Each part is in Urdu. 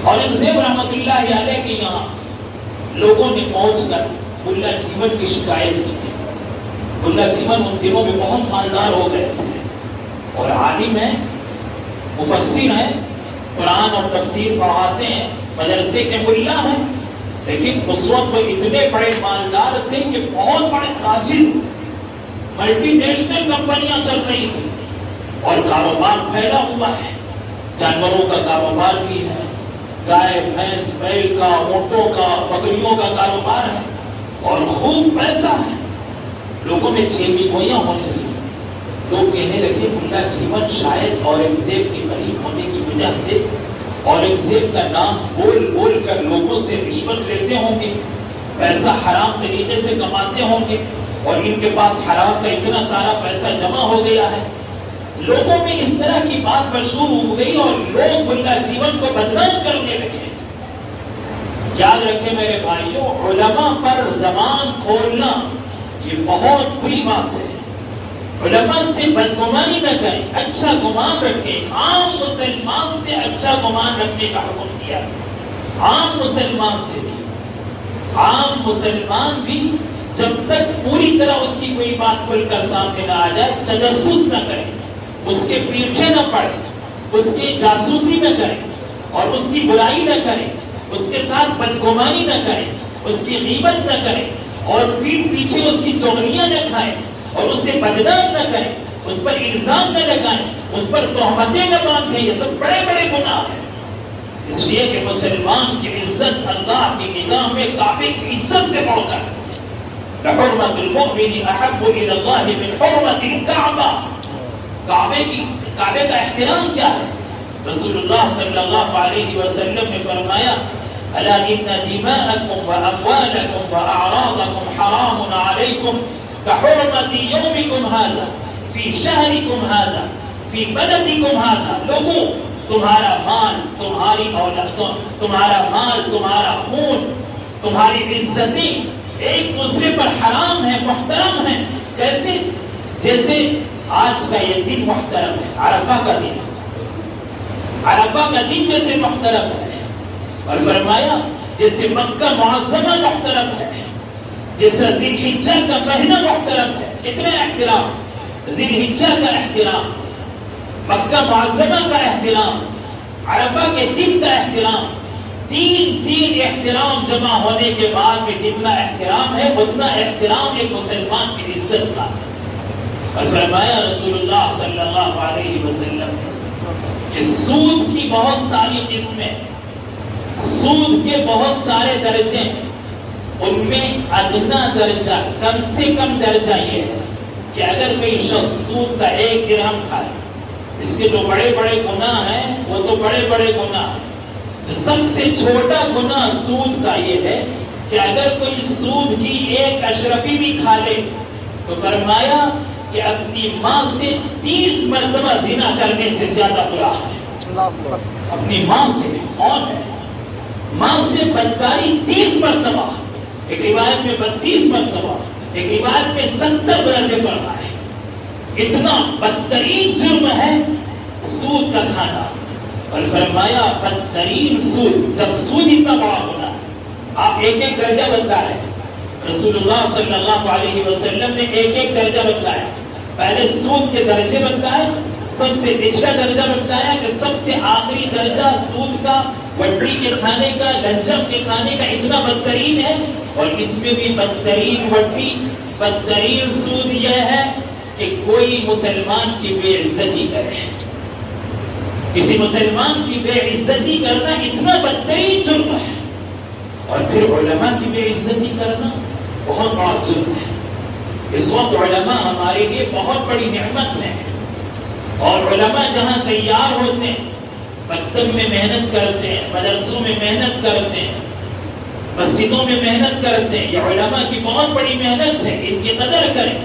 اورنگزیب رحمت اللہ علیہ کے یہاں لوگوں نے پہنچ کر ملا جیون کی شکایت کی. ملا جیون ان دنوں میں بہت مالدار ہو گئے تھے اور عالم ہیں، مفسر ہیں، قرآن اور تفسیر پڑھاتے ہیں، مدرسے کے ملا ہیں، لیکن اس وقت وہ اتنے بڑے مالدار تھے کہ بہت بڑے تاجر، ملٹی نیشنل کمپنیاں چل رہی تھی اور کاروبار پھیلا ہوا ہے. جانوروں کا کاروبار بھی ہے، گائے بھینس بیل کا، اونٹوں کا، بکریوں کا کاروبار ہے اور خوب پیسہ ہے. لوگوں میں چیمی گوئیاں ہونے لگی. لوگ کہنے لگے ملا جیون شاید اورنگزیب کے قریب ہونے کی وجہ سے اورنگزیب کا نام بول بول کر لوگوں سے رشوت لیتے ہوں گے، پیسہ حرام طریقے سے کماتے ہوں گے اور ان کے پاس حرام کا اتنا سارا پیسہ جمع ہو گیا ہے. لوگوں میں اس طرح کی بات مشہور ہو گئی اور لوگ ملا جیون کو بدنام کرنے لگے. یاد رکھیں میرے بھائیوں، علماء پر زبان کھولنا یہ بہت بری بات ہے. علماء سے بدگمانی نہ کریں، اچھا گمان رکھیں. عام مسلمان سے اچھا گمان رکھنے کا حکم دیا. عام مسلمان سے بھی، عام مسلمان بھی جب تک پوری طرح اس کی کوئی بات کھل کر سامنے نہ آ جائے تجسس نہ کریں، اس کے پیچھے نہ پڑیں، اس کی جاسوسی نہ کریں اور اس کی برائی نہ کریں، اس کے ساتھ بدگمانی نہ کریں، اس کی غیبت نہ کریں اور پیٹھ پیچھے اس کی چغلیاں نہ کھائیں اور اسے بدنام نہ کریں، اس پر الزام نہ لگائیں، اس پر تہمتیں نہ باندھیں. یہ سب بڑے بڑے گناہ ہیں. اس لیے کہ مسلمان کی عزت اللہ کی نگاہ میں کعبے کی عزت سے بڑھ کر لحرمت المؤمن احب الى اللہ من حرمت الکعبہ. کعبے کا احترام کیا ہے؟ رسول اللہ صلی اللہ علیہ وسلم نے فرمایا الا ان دماءکم واموالکم واعراضکم حرام علیکم كحرمت یومکم ھذا فی شہرکم ھذا فی بلدکم ھذا. لوگوں، تمہارا مال، تمہاری اولاد، تمہارا مال، تمہارا خون، تمہاری عزتیں ایک دوسرے پر حرام ہے، محترم ہے. کیسے؟ جیسے آج کا یہ دن محترم ہے، عرفہ کا دن، عرفہ کا دن جیسے محترم ہے. اور فرمایا جیسے مکہ معظمہ محترم ہے، جیسا ذی الحجہ کا مہینہ محترم ہے. کتنا احترام! ذی الحجہ کا احترام، مکہ معظمہ کا احترام، عرفہ کے دن کا احترام. تین احترام جمع ہونے کے بعد میں جتنا احترام ہے اتنا احترام ایک مسلمان کی عزت کا ہے. اور فرمایا رسول اللہ صلی اللہ علیہ وسلم کہ سود کی بہت ساری قسمیں، سود کے بہت سارے درجے ہیں. ان میں ادنا درجہ، کم سے کم درجہ یہ ہے کہ اگر کوئی شخص سود کا 1 درہم کھائے، اس کے جو بڑے بڑے گناہ ہیں وہ تو بڑے بڑے گناہ ہیں. سب سے چھوٹا گناہ سود کا یہ ہے کہ اگر کوئی سود کی 1 اشرفی بھی کھا لے تو فرمایا کہ اپنی ماں سے 30 مرتبہ زنا کرنے سے زیادہ برا ہے. اپنی ماں سے، کون ہے؟ ماں سے بدکاری 30 مرتبہ، ایک روایت میں 32 مرتبہ، ایک روایت میں 70 درجے فرما ہے. اتنا بدترین جرم ہے سود کا کھانا. اور فرمایا بدترین سود، جب سود اتنا بڑا ہونا ہے، آپ ایک ایک درجہ بتا رہے ہیں. رسول اللہ صلی اللہ علیہ وسلم نے ایک ایک درجہ بتلایا. پہلے سود کے درجے بتلائے، سب سے نچلا درجہ بتلایا کہ سب سے آخری درجہ سود کا، وڈی کے کھانے کا، لنچم کے کھانے کا اتنا بدترین ہے. اور اس میں بھی بدترین وڈی، بدترین سود یہ ہے کہ کوئی مسلمان کی بے عزتی کرے. کسی مسلمان کی بے عزتی کرنا اتنا بدترین جرم ہے. اور پھر علماء کی بے عزتی کرنا بہت بڑا جرم ہے. اس وقت علماء ہمارے لیے بہت بڑی نعمت ہے. اور علماء جہاں تیار ہوتے ہیں، مکتب میں محنت کرتے ہیں، مدرسوں میں محنت کرتے ہیں، مسجدوں میں محنت کرتے ہیں، یہ علماء کی بہت بڑی محنت ہے. ان کی قدر کریں.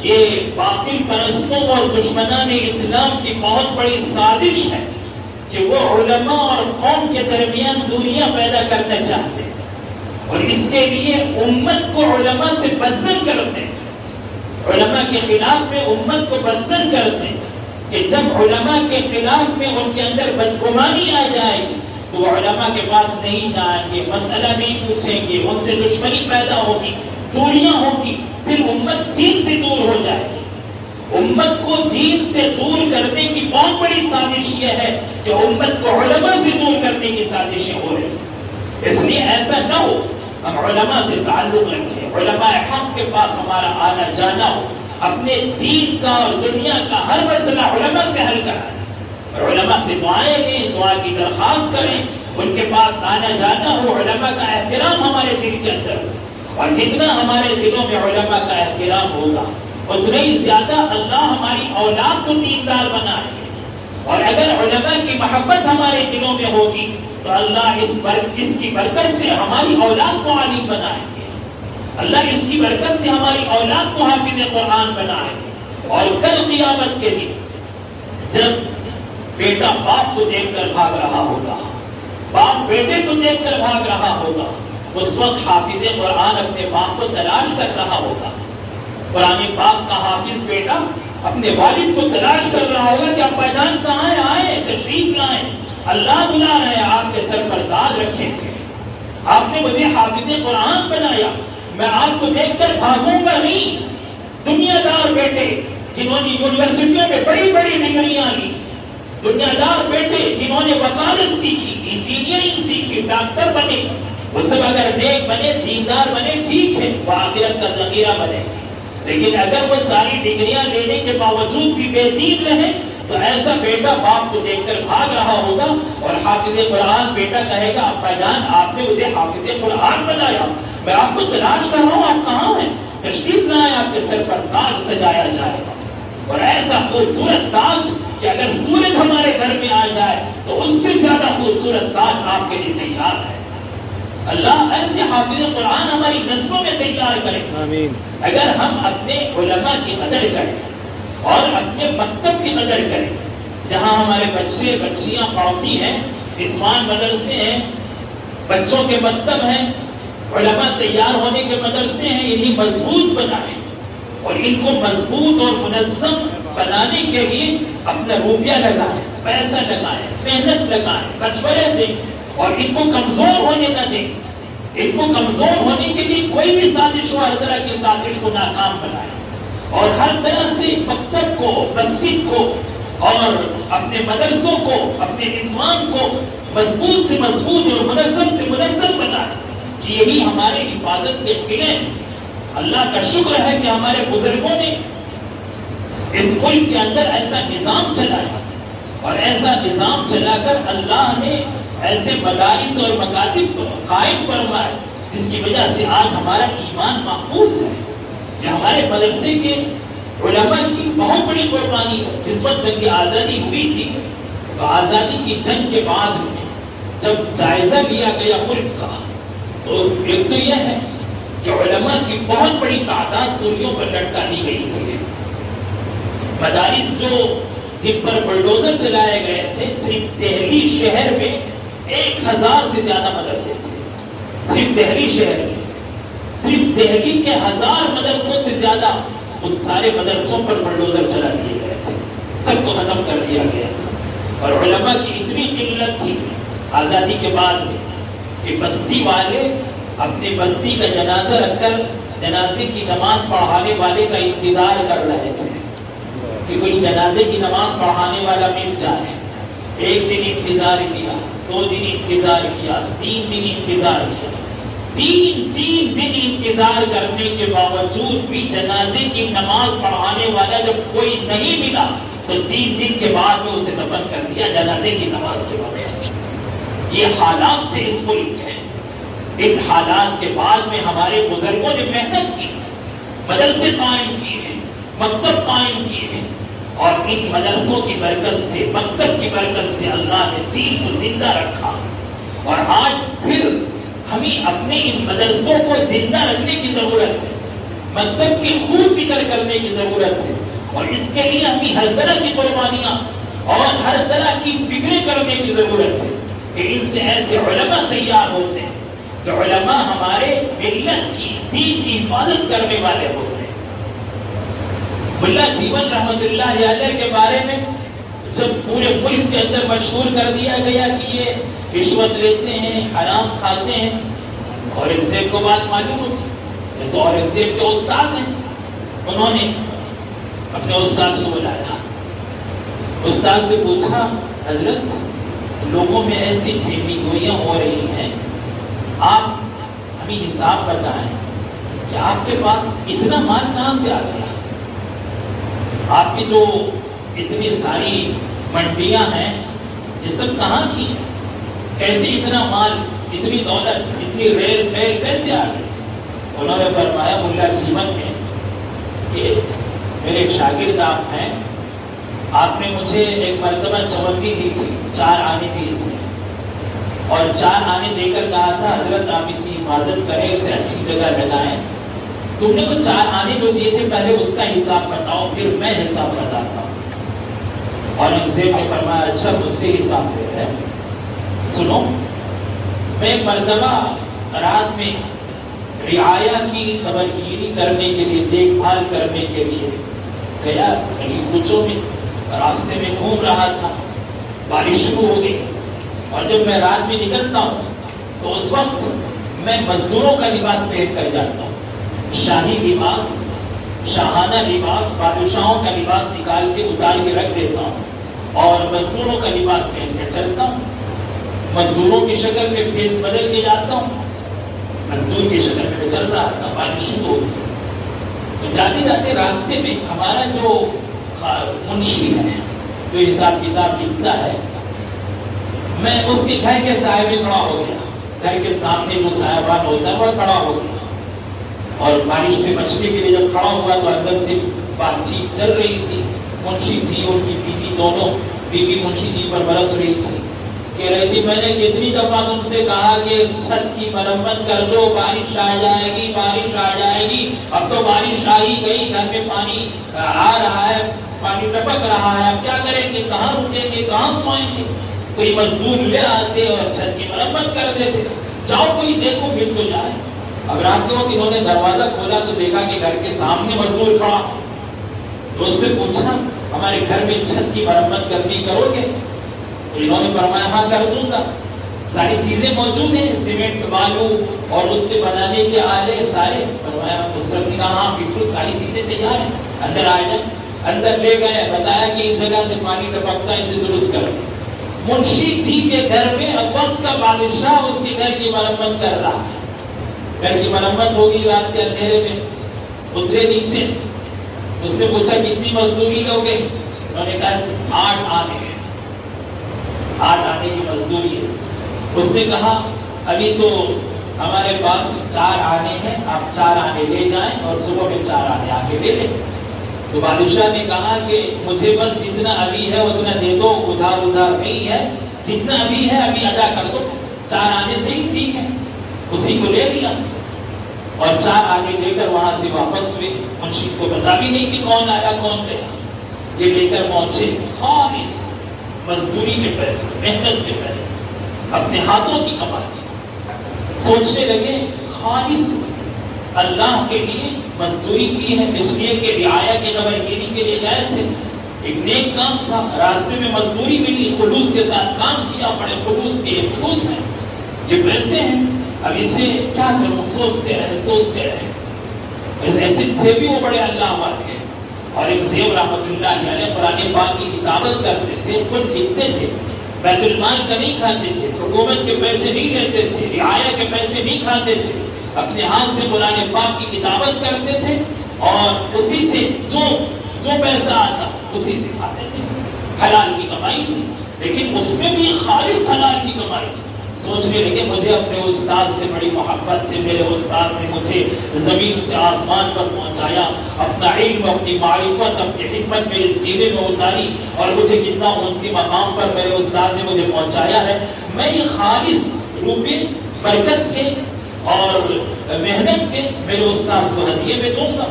یہ باطل پرستوں اور دشمنان اسلام کی بہت بڑی سازش ہے کہ وہ علماء اور قوم کے درمیان دوریاں پیدا کرنا چاہتے ہیں اور اس کے لیے امت کو علماء سے بدزن کرتے ہیں. علماء کے خلاف میں امت کو بدزن کرتے ہیں کہ جب علماء کے خلاف میں ان کے اندر بدگمانی آ جائے گی، تو وہ علماء کے پاس نہیں جائیں گے، مسئلہ نہیں پوچھیں گے، ان سے دشمنی پیدا ہوگی، دوریاں ہوگی، پھر امت دین سے دور ہو جائے گی۔ امت کو دین سے دور کرنے کی بہت بڑی سازش یہ ہے کہ امت کو علماء سے دور کرنے کی سازشیں ہو رہی ہیں۔ اس لیے ایسا نہ ہو، ہم علماء سے تعلق رکھیں، علماء حق کے پاس ہمارا آنا جانا ہو، اپنے دین کا اور دنیا کا ہر مسئلہ علماء سے حل کرائیں، اور علماء سے دعائیں دیں، دعا کی درخواست کریں، ان کے پاس آنا جانا ہو، علماء کا احترام ہمارے دل کے اندر ہو، اور جتنا ہمارے دلوں میں علماء کا احترام ہوگا اتنا ہی زیادہ اللہ ہماری اولاد کو دیندار بنائے گے، اور اگر علماء کی محبت ہمارے دلوں میں ہوگی تو اللہ اس کی برکت سے ہماری اولاد کو عالم بنائیں گے، اللہ اس کی برکت سے ہماری اولاد کو حافظ قرآن بنائیں گے۔ اور کل قیامت کے دن جب بیٹا باپ کو دیکھ کر بھاگ رہا ہوگا، باپ بیٹے کو دیکھ کر بھاگ رہا ہوگا، اس وقت حافظ قرآن اپنے باپ کو تلاش کر رہا ہوگا، قرآن پاک کا حافظ بیٹا اپنے والد کو تلاش کر رہا ہوگا کہ ابا جان کہاں ہیں، آئے تشریف لائیں، اللہ بلا رہے ہیں، آپ کے سر پر تاج رکھیں گے، آپ نے مجھے حافظ قرآن بنایا، میں آپ کو دیکھ کر بھاگوں گا نہیں۔ دنیا دار بیٹے جنہوں نے یونیورسٹیوں میں بڑی بڑی ڈگریاں لی، دنیا دار بیٹے جنہوں نے وکالت سیکھی، انجینئرنگ سیکھی، ڈاکٹر بنے، وہ سب اگر نیک بنے، دیندار بنے، ٹھیک ہے، وہ آخرت کا ذخیرہ بنے، لیکن اگر وہ ساری ڈگریاں لینے کے باوجود بھی بے دین رہے تو ایسا بیٹا باپ کو دیکھ کر بھاگ رہا ہوگا، اور حافظ قرآن بیٹا کہے گا ابا جان آپ نے مجھے حافظ قرآن بنایا، میں آپ کو تلاش کر رہا ہوں، آپ کہاں ہیں، تشریف لائیں، آپ کے سر پر تاج سجایا جائے گا، اور ایسا خوبصورت تاج کہ اگر سورج ہمارے گھر میں آ جائے تو اس سے زیادہ خوبصورت تاج آپ کے لیے تیار ہے۔ اللہ ایسے حافظ قرآن ہماری نسلوں میں تیار کرے، آمین۔ اگر ہم اپنے علماء کی قدر کریں اور اپنے مکتب کی قدر کریں، جہاں ہمارے بچے بچیاں پڑھتی ہیں، عثمان مدرسے ہیں، بچوں کے مکتب ہیں، علماء تیار ہونے کے مدرسے ہیں، انہیں مضبوط بنائیں، اور ان کو مضبوط اور منظم بنانے کے لیے اپنا روپیہ لگائیں، پیسہ لگائیں، محنت لگائیں، مشورے دیں، اور ان کو کمزور ہونے نہ دیں، ان کو کمزور ہونے کے لیے کوئی بھی سازش ہو، ہر طرح کی سازش کو ناکام بنائیں، اور ہر طرح سے مکتب کو، مسجد کو اور اپنے مدرسوں کو، اپنے نظام کو مضبوط سے مضبوط اور منظم سے منظم بنائیں، کہ یہی ہمارے حفاظت کے قلعے ہیں۔ اللہ کا شکر ہے کہ ہمارے بزرگوں نے اس ملک کے اندر ایسا نظام چلایا، اور ایسا نظام چلا کر اللہ نے ایسے مدارس اور مکاتب قائم فرمائے جس کی وجہ سے آج ہمارا ایمان محفوظ ہے۔ یہ ہمارے مدرسے کے علماء کی بہت بڑی قربانی ہے۔ جس وقت جنگ آزادی ہوئی تھی تو آزادی کی جنگ کے بعد میں جب جائزہ لیا گیا ملک کا، تو ایک تو یہ ہے کہ علماء کی بہت بڑی تعداد سوریوں پر لٹکا دی گئی تھی۔ مدارس جو جن پر بلڈوزر چلائے گئے تھے، صرف دہلی شہر میں 1000 سے زیادہ مدرسے تھے، صرف دہلی شہر میں، صرف دہلی کے 1000 مدرسوں سے زیادہ ان سارے مدرسوں پر بلڈوزر چلا دیے گئے تھے، سب کو ختم کر دیا گیا تھا۔ اور علماء کی اتنی قلت تھی آزادی کے بعد میں کہ بستی والے اپنے بستی کا جنازہ رکھ کر جنازے کی نماز پڑھانے والے کا انتظار کر رہے تھے کہ کوئی جنازے کی نماز پڑھانے والا مل جائے۔ ایک دن انتظار کیا، 2 دن انتظار کیا، 3 دن انتظار کیا، 3 دن انتظار کرنے کے باوجود بھی جنازے کی نماز پڑھانے والا جب کوئی نہیں ملا تو 3 دن کے بعد میں اسے دفن کر دیا جنازے کی نماز کے بعد۔ یہ حالات تھے اس ملک کے۔ ان حالات کے بعد میں ہمارے بزرگوں نے محنت کی، مدرسے قائم کیے، مکتب قائم کیے، اور ان مدرسوں کی برکت سے، مکتب کی برکت سے اللہ نے دین کو زندہ رکھا۔ اور آج پھر ہمیں اپنے ان مدرسوں کو زندہ رکھنے کی ضرورت ہے، مکتب کی خوب فکر کرنے کی ضرورت ہے، اور اس کے لیے ہمیں ہر طرح کی قربانیاں اور ہر طرح کی فکریں کرنے کی ضرورت ہے کہ ان سے ایسے علماء تیار ہوتے ہیں کہ علماء ہمارے ملت کی، دین کی حفاظت کرنے والے ہوتے ہیں۔ ملا جیون رحمت اللہ علیہ کے بارے میں جب پورے ملک کے اندر مشہور کر دیا گیا کہ یہ رشوت لیتے ہیں، حرام کھاتے ہیں. اورنگزیب کو بات معلوم ہوتی، یہ تو اورنگزیب کے استاد ہیں. انہوں نے اپنے استاد کو بلایا، استاد سے پوچھا حضرت لوگوں میں ایسی ٹھیلی گوئیاں ہو رہی ہیں، آپ ہمیں حساب بتائیں کہ آپ کے پاس اتنا مال کہاں سے آ گیا؟ آپ کی جو اتنی ساری منڈیاں ہیں یہ سب کہاں کی ہیں؟ کیسے اتنا مال، اتنی دولت، اتنی ریل پیل کیسے آ گئی؟ انہوں نے فرمایا ملا جیون میں کہ میرے ایک شاگرد آپ ہیں، آپ نے مجھے ایک مرتبہ چوکی دی تھی، 4 آنے دیے تھے اور 4 آنے دے کر کہا تھا حضرت آپ اسی حفاظت کریں، اسے اچھی جگہ لگائیں. تم نے وہ 4 آنے جو دیے تھے پہلے اس کا حساب بتاؤ، پھر میں حساب بتاتا ہوں. اور اورنگزیب نے فرمایا اچھا مجھ سے حساب لے رہے ہیں. سنو، میں ایک مرتبہ رات میں رعایا کی خبرگیری کرنے کے لیے، دیکھ بھال کرنے کے لیے گیا، گلی کوچوں میں راستے میں گھوم رہا تھا. بارش شروع ہو گئی اور جب میں رات میں نکلتا ہوں تو اس وقت میں مزدوروں کا لباس پہن کر جاتا ہوں. شاہی لباس، شاہانہ لباس، بادشاہوں کا لباس نکال کے اتار کے رکھ دیتا ہوں اور مزدوروں کا لباس پہن کر چلتا ہوں. مزدوروں کی شکل میں بھیس بدل کے جاتا ہوں، مزدور کی شکل میں چل رہا تھا. بارش شروع ہو گئی تو جاتے جاتے راستے میں ہمارا جو منشی ہے، جو حساب کتاب لکھتا ہے، میں اس کے گھر کے سائے میں کھڑا ہو گیا. گھر کے سامنے جو سایبان ہوتا ہے وہ کھڑا ہو گیا اور بارش سے بچنے کے لیے جب کھڑا ہوا تو اندر سے بات چیت چل رہی تھی. منشی تھی، ان کی بیوی، دونوں بیوی منشی جی پر برس رہی تھی. کہہ رہی تھی میں نے کتنی دفعہ تم سے کہا کہ چھت کی مرمت کر دو، بارش آ جائے گی، بارش آ جائے گی. اب تو بارش آ ہی گئی، گھر میں پانی آ رہا ہے، پانی ٹپک رہا ہے، اب کیا کریں گے، کہاں رکیں گے، کہاں سوئیں گے؟ کوئی مزدور لے آتے اور چھت کی مرمت کر دیتے. جاؤ کوئی دیکھو مل تو جائے. اب رات کے وقت انہوں نے دروازہ کھولا تو دیکھا کہ گھر کے سامنے مزدور کھڑا. تو اس سے پوچھا ہمارے گھر میں چھت کی مرمت کرنی کرو گے؟ تو انہوں نے فرمایا ہاں کر دوں گا. ساری چیزیں موجود ہیں، سیمنٹ، بالو اور اس کے بنانے کے آلے سارے. فرمایا اس نے کہا ہاں بالکل ساری چیزیں تیار ہیں، اندر آ جائیں. اندر لے گئے، بتایا کہ اس جگہ سے پانی ٹپکتا ہے، اسے درست کر دیں. منشی جی کے گھر میں اب وقت کا بادشاہ اس کے گھر کی مرمت کر رہا ہے. گھر کی مرمت ہوگی، رات کے اندھیرے میں اترے نیچے. اس نے پوچھا کتنی مزدوری لوگے؟ انہوں نے کہا 8 آنے ہیں، 8 آنے کی مزدوری ہے. اس نے کہا ابھی تو ہمارے پاس 4 آنے ہیں، آپ 4 آنے لے جائیں اور صبح میں 4 آنے آگے لے لیں. تو بادشاہ نے کہا کہ مجھے بس جتنا ابھی ہے اتنا دے دو، ادھار نہیں ہے، جتنا ابھی ہے ابھی ادا کر دو. 4 آنے سے ہی ٹھیک ہے. اسی کو لے لیا اور 4 آنے لے کر وہاں سے واپس ہوئے. منشی کو پتا بھی نہیں کہ کون آیا کون گیا. یہ لے کر پہنچے خالص مزدوری کے پیسے، محنت کے پیسے، اپنے ہاتھوں کی کمائی. سوچنے لگے خالص اللہ کے لیے مزدوری کی ہے، اس لیے کہ رعایا کی خبرگیری کے لیے گئے تھے. ایک نیک کام تھا، راستے میں مزدوری ملی، خلوص کے ساتھ کام کیا، بڑے خلوص کے. یہ فلوس ہیں، یہ پیسے ہیں، اب اسے کیا کروں؟ سوچتے رہے. ایسے تھے بھی وہ بڑے اللہ والے. اور ایک زیب رحمت اللہ علیہ قرآن پاک کی کتابت کرتے تھے، خود لکھتے تھے، بیت المال کا نہیں کھاتے تھے، حکومت کے پیسے نہیں لیتے تھے، رعایا کے پیسے نہیں کھاتے تھے، اپنے ہاتھ سے قرآن پاک کی کتابت کرتے تھے اور اسی سے جو پیسہ آتا اسی سے کھاتے تھے. حلال کی کمائی تھی، لیکن اس میں بھی خالص حلال کی کمائی. سوچنے لگے مجھے اپنے استاد سے بڑی محبت تھی. میرے استاد نے مجھے زمین سے آسمان پر پہنچایا، اپنا علم، اپنی معرفت، اپنی حکمت میرے سینے میں اتاری اور مجھے کتنا اونچے مقام پر میرے استاد نے مجھے پہنچایا ہے. میں یہ خالص روپے برکت کے اور محنت کے میرے استاد کو ہدیے میں دوں گا.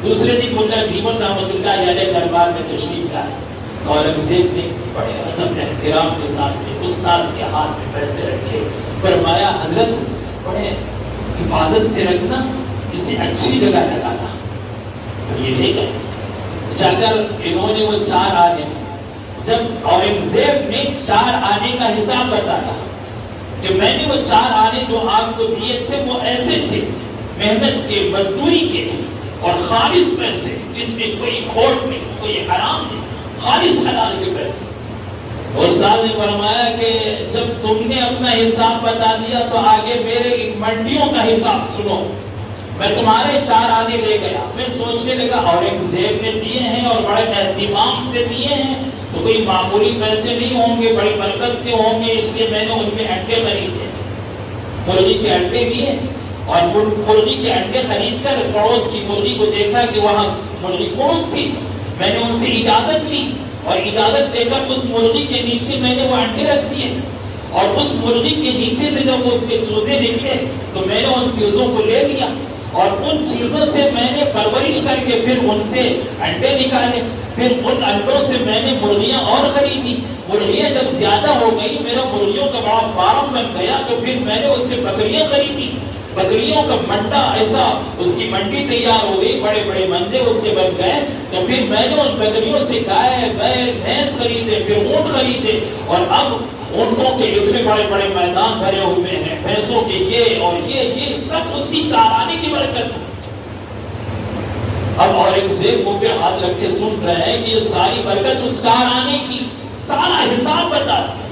دوسرے دن ملا جیون رحمت اللہ علیہ دربار میں تشریف لائے. اورنگزیب نے بڑے ادب احترام کے ساتھ استاد کے ہاتھ میں پیسے رکھے. فرمایا حضرت بڑے حفاظت سے رکھنا، اسے اچھی جگہ لگانا. یہ لے گئے. جا کر انہوں نے وہ 4 آنے، جب اورنگزیب نے 4 آنے کا حساب بتایا کہ میں نے وہ 4 آنے جو آپ کو دیے تھے وہ ایسے تھے، محنت کے، مزدوری کے اور خالص پیسے، جس میں کوئی کھوٹ نہیں، کوئی حرام نہیں، خالص حلال کے پیسے۔ استاد نے فرمایا کہ جب تم نے اپنا حساب بتا دیا تو آگے میرے منڈیوں کا حساب سنو۔ میں تمہارے 4 آنے لے گیا، میں سوچنے لگا اورنگزیب نے دیے ہیں اور بڑے اہتمام سے دیے ہیں تو کوئی معمولی پیسے نہیں ہوں گے، بڑی برکت کے ہوں گے، اس لیے میں نے ان میں انڈے خریدے، مرغی کے انڈے دیے اور مرغی کے انڈے خرید کر پڑوس کی مرغی کو دیکھا کہ وہاں مرغی کوٹ تھی، میں نے ان سے اجازت لی اور اجازت لے کر اس مرغی کے نیچے میں نے وہ انڈے رکھ دیے اور اس مرغی کے نیچے سے جب اس کے چوزے نکلے تو میں نے ان چیزوں کو لے لیا اور ان چیزوں سے میں نے پرورش کر کے پھر ان سے انڈے نکالے، پھر ان انڈوں سے میں نے مرغیاں اور خریدی، مرغیاں جب زیادہ ہو گئی، میرا مرغیوں کا بڑا فارم بن گیا تو پھر میں نے اس سے بکریاں خریدی، بکریوں کا منڈا ایسا، اس کی منڈی تیار ہو گئی، بڑے بڑے مندے اس کے بن گئے، تو پھر میں نے ان بکریوں سے گائے، بیل، بھینس خریدے، پھر اونٹ خریدے اور اب اونٹوں کے اتنے بڑے بڑے میدان بھرے ہوئے ہیں، بھینسوں کے یہ اور یہ سب اس کی 4 آنے کی برکت۔ اب اورنگزیب منہ پہ ہاتھ رکھ کے سن رہے ہیں کہ یہ ساری برکت اس 4 آنے کی، سارا حساب بتا دیا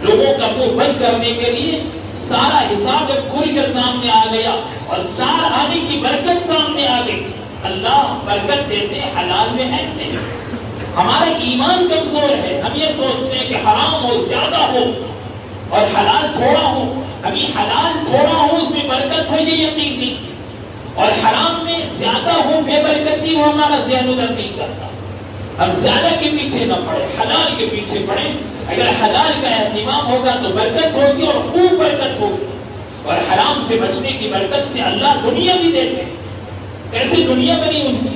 لوگوں کا منہ بند کرنے کے لیے۔ سارا حساب جب کھل کے سامنے آ گیا اور 4 آنے کی برکت سامنے آ گئی۔ اللہ برکت دیتے حلال میں ایسے، ہمارا ایمان کمزور ہے، ہم یہ سوچتے ہیں کہ حرام ہو، زیادہ ہو اور حلال تھوڑا ہو، ابھی حلال تھوڑا ہو اس میں برکت ہو یہ یقین نہیں، اور حرام میں زیادہ ہو بے برکتی ہو ہمارا ذہن ادھر نہیں کرتا۔ ہم زیادہ کے پیچھے نہ پڑے، حلال کے پیچھے پڑے۔ اگر حلال کا اہتمام ہوگا تو برکت ہوگی اور خوب برکت ہوگی، اور حرام سے بچنے کی برکت سے اللہ دنیا بھی دیتے ہیں۔ کیسی دنیا بنی ان کی؟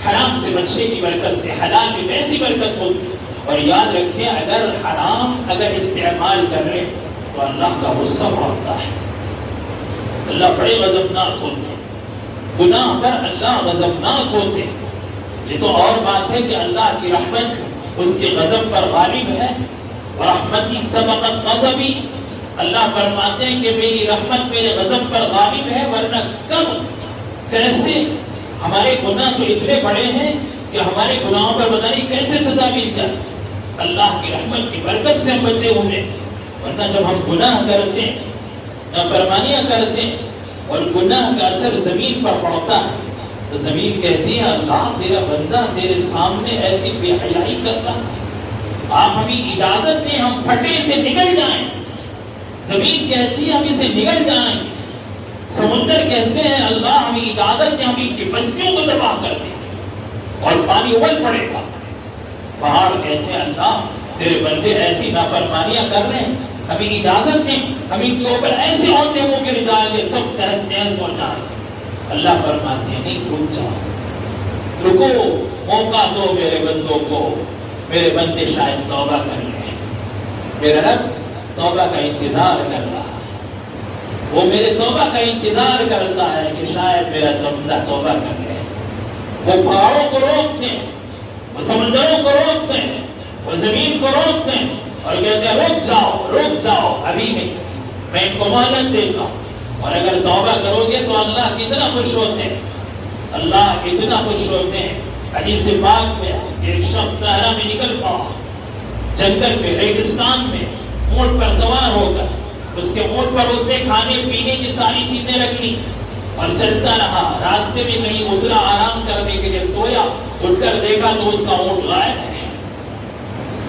حرام سے بچنے کی برکت سے، حلال میں کیسی برکت ہوتی۔ اور یاد رکھیں اگر حرام استعمال کر رہے تو اللہ کا غصہ ہوتا ہے، اللہ بڑے غضبناک ہوتے ہیں، گناہ پر اللہ غضبناک ہوتے ہیں۔ یہ تو اور بات ہے کہ اللہ کی رحمت اس کے غضب پر غالب ہے، رحمتی سبقت غضبی، اللہ فرماتے ہیں کہ میری رحمت میرے غضب پر غالب ہے، ورنہ کب کیسے ہمارے گناہ تو اتنے بڑے ہیں کہ ہمارے گناہوں پر پتہ نہیں کیسے سزا مل جائے۔ اللہ کی رحمت کی برکت سے ہم بچے ہوئے، ورنہ جب ہم گناہ کرتے ہیں، نافرمانیاں کرتے ہیں اور گناہ کا اثر زمین پر پڑتا ہے تو زمین کہتی ہے اللہ تیرا بندہ تیرے سامنے ایسی بے حیائی کرتا ہے، آپ ہمیں اجازت دیں ہم پھٹے سے نکل جائیں۔ زمین کہتی ہے ہم اسے نکل جائیں، سمندر کہتے ہیں اللہ ہمیں اجازت دیں ہم ان کی بستیوں کو تباہ کر دیں اور پانی ابل پڑے گا۔ پہاڑ کہتے ہیں اللہ تیرے بندے ایسی نافرمانیاں کر رہے ہیں، ہمیں اجازت دیں ہم ان کے اوپر ایسے ہوتے وہ گر جائیں گے، سب تہس نہس ہو جائیں گے۔ اللہ فرماتے ہیں نہیں، رک جاؤ، رکو، موقع دو میرے بندوں کو، میرے بندے شاید توبہ کر لیں، میرا رب توبہ کا انتظار کر رہا ہے، وہ میرے توبہ کا انتظار کرتا ہے کہ شاید میرا بندہ توبہ کر لے۔ وہ پہاڑوں کو روکتے ہیں، وہ سمندروں کو روکتے ہیں، وہ زمین کو روکتے ہیں اور کہتے ہیں رک جاؤ ابھی نہیں، میں ان کو مہلت دیتا ہوں، اور اگر توبہ کرو گے تو اللہ کتنا خوش ہوتے ہیں، اللہ کتنا خوش ہوتے ہیں۔ حدیث پاک میں ایک شخص صحرا میں نکل پڑا، جنگل میں، ریگستان میں، اونٹ پر سوار ہو کر، اس کے اونٹ پر اس نے کھانے پینے کی ساری چیزیں رکھ لی اور چلتا رہا، راستے میں کہیں اترا، آرام کرنے کے لیے سویا، اٹھ کر دیکھا تو اس کا اونٹ غائب ہے۔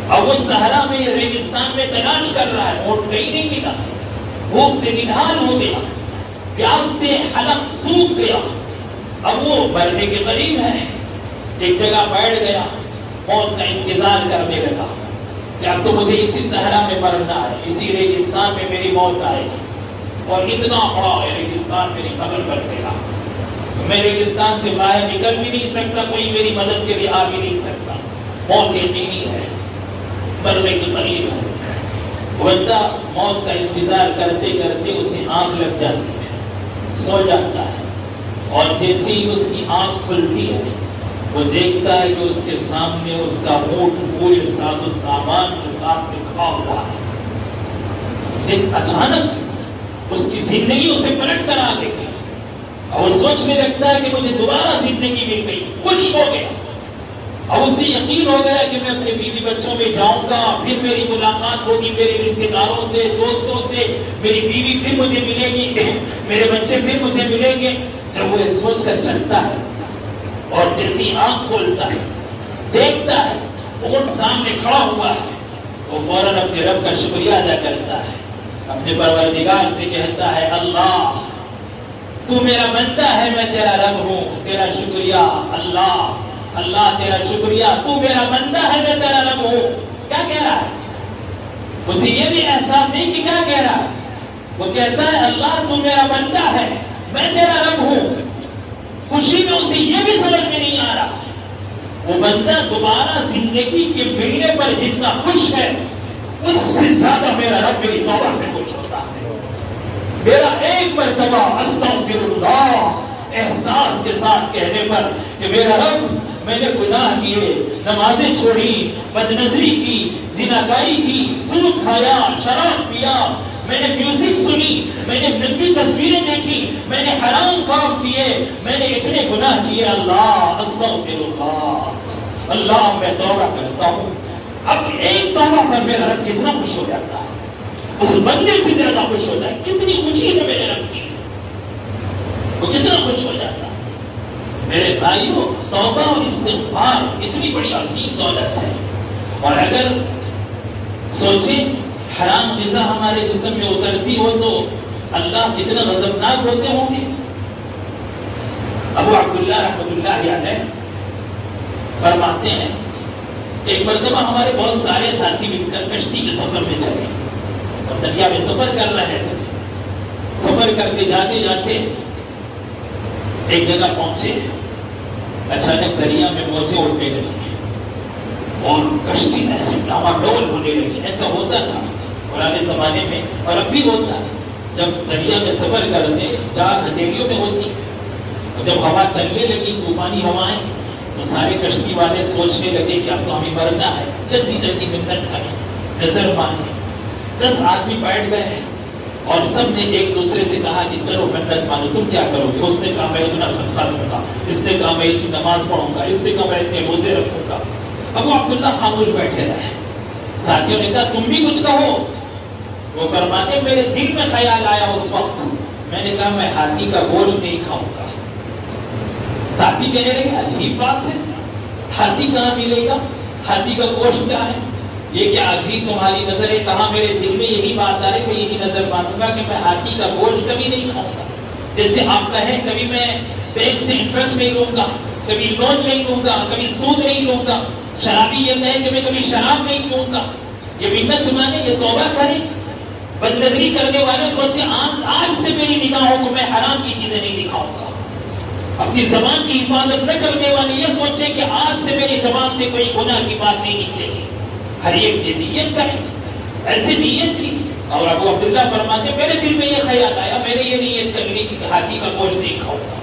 اب وہ صحرا میں، ریگستان میں تلاش کر رہا ہے، اونٹ کہیں نہیں ملا، بھوک سے نڈھال ہو گیا، پیاس سے حلق سوکھ گیا، اب وہ مرنے کے قریب ہے، ایک جگہ بیٹھ گیا، موت کا انتظار کرنے لگا کہ اب تو مجھے اسی صحرا میں مرنا ہے، اسی ریگستان میں میری موت آئے گی، اور اتنا بڑا ریگستان میری قبر پر گیا، میں ریگستان سے باہر نکل بھی نہیں سکتا، کوئی میری مدد کے لیے آ بھی نہیں سکتا، موت یقینی ہے، مرنے کے قریب ہے۔ بندہ موت کا انتظار کرتے کرتے اسے آنکھ لگ جاتی ہے، سو جاتا ہے، اور جیسے ہی اس کی آنکھ کھلتی ہے وہ دیکھتا ہے کہ اس کے سامنے اس کا اونٹ پورے ساز و سامان کے ساتھ کھڑا ہوا ہے، اچانک اس کی زندگی اسے پلٹ کر آ گئی اور وہ سوچنے لگتا ہے کہ مجھے دوبارہ زندگی مل گئی، خوش ہو گیا اور اسے یقین ہو گیا کہ میں اپنے بیوی بچوں میں جاؤں گا، پھر میری ملاقات ہوگی میرے رشتے داروں سے، دوستوں سے، میری بیوی پھر مجھے ملے گی، میرے بچے پھر مجھے ملیں گے۔ جب وہ سوچ کر چلتا ہے اور جیسی آنکھ کھولتا ہے دیکھتا ہے اونٹ سامنے کھڑا ہوا ہے، وہ فوراً اپنے رب کا شکریہ ادا کرتا ہے، اپنے پروردگار سے کہتا ہے اللہ تو میرا بندہ ہے، میں تیرا رب ہوں، تیرا شکریہ اللہ، اللہ تیرا شکریہ، تو میرا بندہ ہے میں تیرا رب ہوں۔ کیا کہہ رہا ہے؟ اسے یہ بھی احساس نہیں کہ کیا کہہ رہا ہے، وہ کہتا ہے اللہ تو میرا بندہ ہے میں تیرا رب ہوں۔ خوشی میں اسے یہ بھی سمجھ میں نہیں آ رہا وہ بندہ دوبارہ زندگی کے ملنے پر جتنا خوش ہے اس سے زیادہ میرا رب میری توبہ سے خوش ہوتا ہے۔ میرا ایک مرتبہ استغفر اللہ احساس کے ساتھ کہنے پر کہ میرا رب میں نے گناہ کیے، نمازیں چھوڑی، بدنظری کی، زناکاری کی، سود کھایا، شراب پیا، میں نے میوزک سنی، میں نے ننگی تصویریں دیکھی، میں نے حرام کام کیے، میں نے اتنے گناہ کیے، اللہ استغفر اللہ، اللہ میں توبہ کرتا ہوں۔ اب ایک توبہ پر میرا رب کتنا خوش ہو جاتا ہے، اس بندے سے زیادہ خوش ہوتا ہے، کتنی خوشی ہے میرے رب کی، وہ کتنا خوش ہو جاتا ہے۔ میرے بھائیوں توبہ اور استغفار اتنی بڑی عظیم دولت ہے، اور اگر سوچیں حرام غذا ہمارے جسم میں اترتی ہو تو اللہ کتنا غضبناک ہوتے ہوں گے۔ ابو عبداللہ رحمۃ اللہ علیہ فرماتے ہیں کہ ایک مرتبہ ہمارے بہت سارے ساتھی مل کر کشتی کے سفر میں چلے اور دریا میں سفر کر رہے تھے، سفر کرتے جاتے جاتے ایک جگہ پہنچے، اچانک دریا میں موجیں اٹھنے لگی اور کشتی ایسے ڈاواڈول ہونے لگی۔ ایسا ہوتا تھا پرانے زمانے میں اور اب بھی ہوتا ہے، جب دریا میں سفر کرتے جہاز ہتھیلیوں میں ہوتی، جب ہوا چلنے لگی طوفانی ہوائیں تو سارے کشتی والے سوچنے لگے کہ اب تو ہمیں مرنا ہے، جلدی جلدی منت کریں، نظر مانیں۔ 10 آدمی بیٹھ گئے ہیں اور سب نے ایک دوسرے سے کہا کہ چلو منت مانو، تم کیا کرو گے؟ اس نے کہا میں اتنا صدقہ دوں گا، اس نے کہا میں اتنی نماز پڑھوں گا، اس نے کہا میں اتنے روزے رکھوں گا۔ ابو عبداللہ خاموش بیٹھے رہے، ساتھیوں نے کہا تم بھی کچھ کہو۔ وہ فرماتے میرے دل میں خیال آیا اس وقت، میں نے کہا میں ہاتھی کا گوشت نہیں کھاؤں گا۔ ساتھی کہنے لگے عجیب بات ہے، ہاتھی کہاں ملے گا، ہاتھی کا گوشت کیا ہے؟ یہ کیا عجیب تمہاری نظر ہے؟ کہاں میرے دل میں یہی بات آ رہی، میں یہی نظر مانوں گا کہ میں ہاتھی کا گوشت کبھی نہیں کھاؤں گا۔ جیسے آپ کہیں کبھی میں بینک سے انٹرسٹ نہیں لوں گا، کبھی لون نہیں لوں گا، کبھی سود نہیں لوں گا۔ شرابی یہ کہے کہ میں کبھی شراب نہیں پیوں گا، یہ منت مانے، یہ توبہ کریں۔ بدنظری کرنے والے سوچے آج سے میری نگاہوں کو میں حرام کی چیزیں نہیں دکھاؤں گا۔ اپنی زبان کی حفاظت نہ کرنے والے یہ سوچے کہ آج سے میری زبان سے کوئی گناہ کی بات نہیں نکلے گی۔ ہر ایک نے نیت کریں، ایسے نیت کی۔ اور ابو عبداللہ فرماتے میرے دل میں یہ خیال آیا، میں نے یہ نیت کر لی کہ ہاتھی کا گوشت نہیں کھاؤں گا۔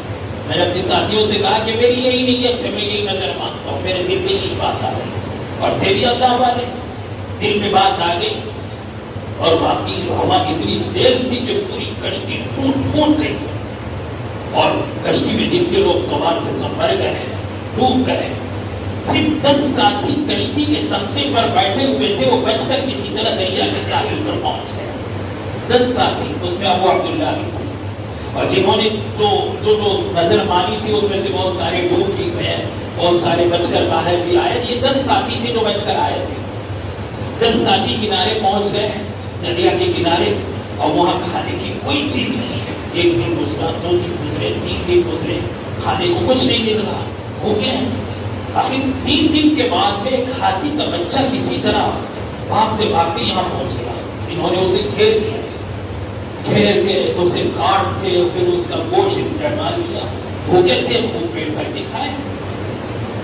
میں نے اپنے ساتھیوں سے کہا کہ میری یہی نیت ہے، میں یہی نظر مانتا ہوں، میرے دل میں یہی بات آ رہی، اور تھے بھی اللہ والے، دل میں بات آ گئی۔ اور باقی ہوا اتنی تیز تھی کہ پوری کشتی ٹوٹ گئی، اور کشتی میں جن کے لوگ سوار تھے سب مر گئے، ڈوب گئے۔ صرف 10 ساتھی کشتی کے تختے پر بیٹھے ہوئے تھے، وہ بچ کر کسی طرح دریا کے ساحل پر پہنچ گئے۔ 10 ساتھی، اس میں ابو عبداللہ بھی تھے، اور جنہوں نے جو نظر مانی تھی ان میں سے بہت سارے ڈوب بھی گئے، بہت سارے بچ کر باہر بھی آئے۔ یہ 10 ساتھی تھے جو بچ کر آئے تھے۔ 10 ساتھی کنارے پہنچ گئے دریا کے کنارے، اور وہاں کھانے کی کوئی چیز نہیں ہے۔ ایک دن گزرا، 2 دن گزرے، 3 دن گزرے، کھانے کو کچھ نہیں مل رہا، بھوکے ہیں۔ آخر 3 دن کے بعد میں ایک ہاتھی کا بچہ کسی طرح بھاگتے بھاگتے یہاں پہنچ گیا۔ انہوں نے اسے گھیر لیا، گھیر کے اسے کاٹ کے پھر اس کا گوشت استعمال کیا۔ بھوکے تھے، خوب پیٹ بھر کے کھائے۔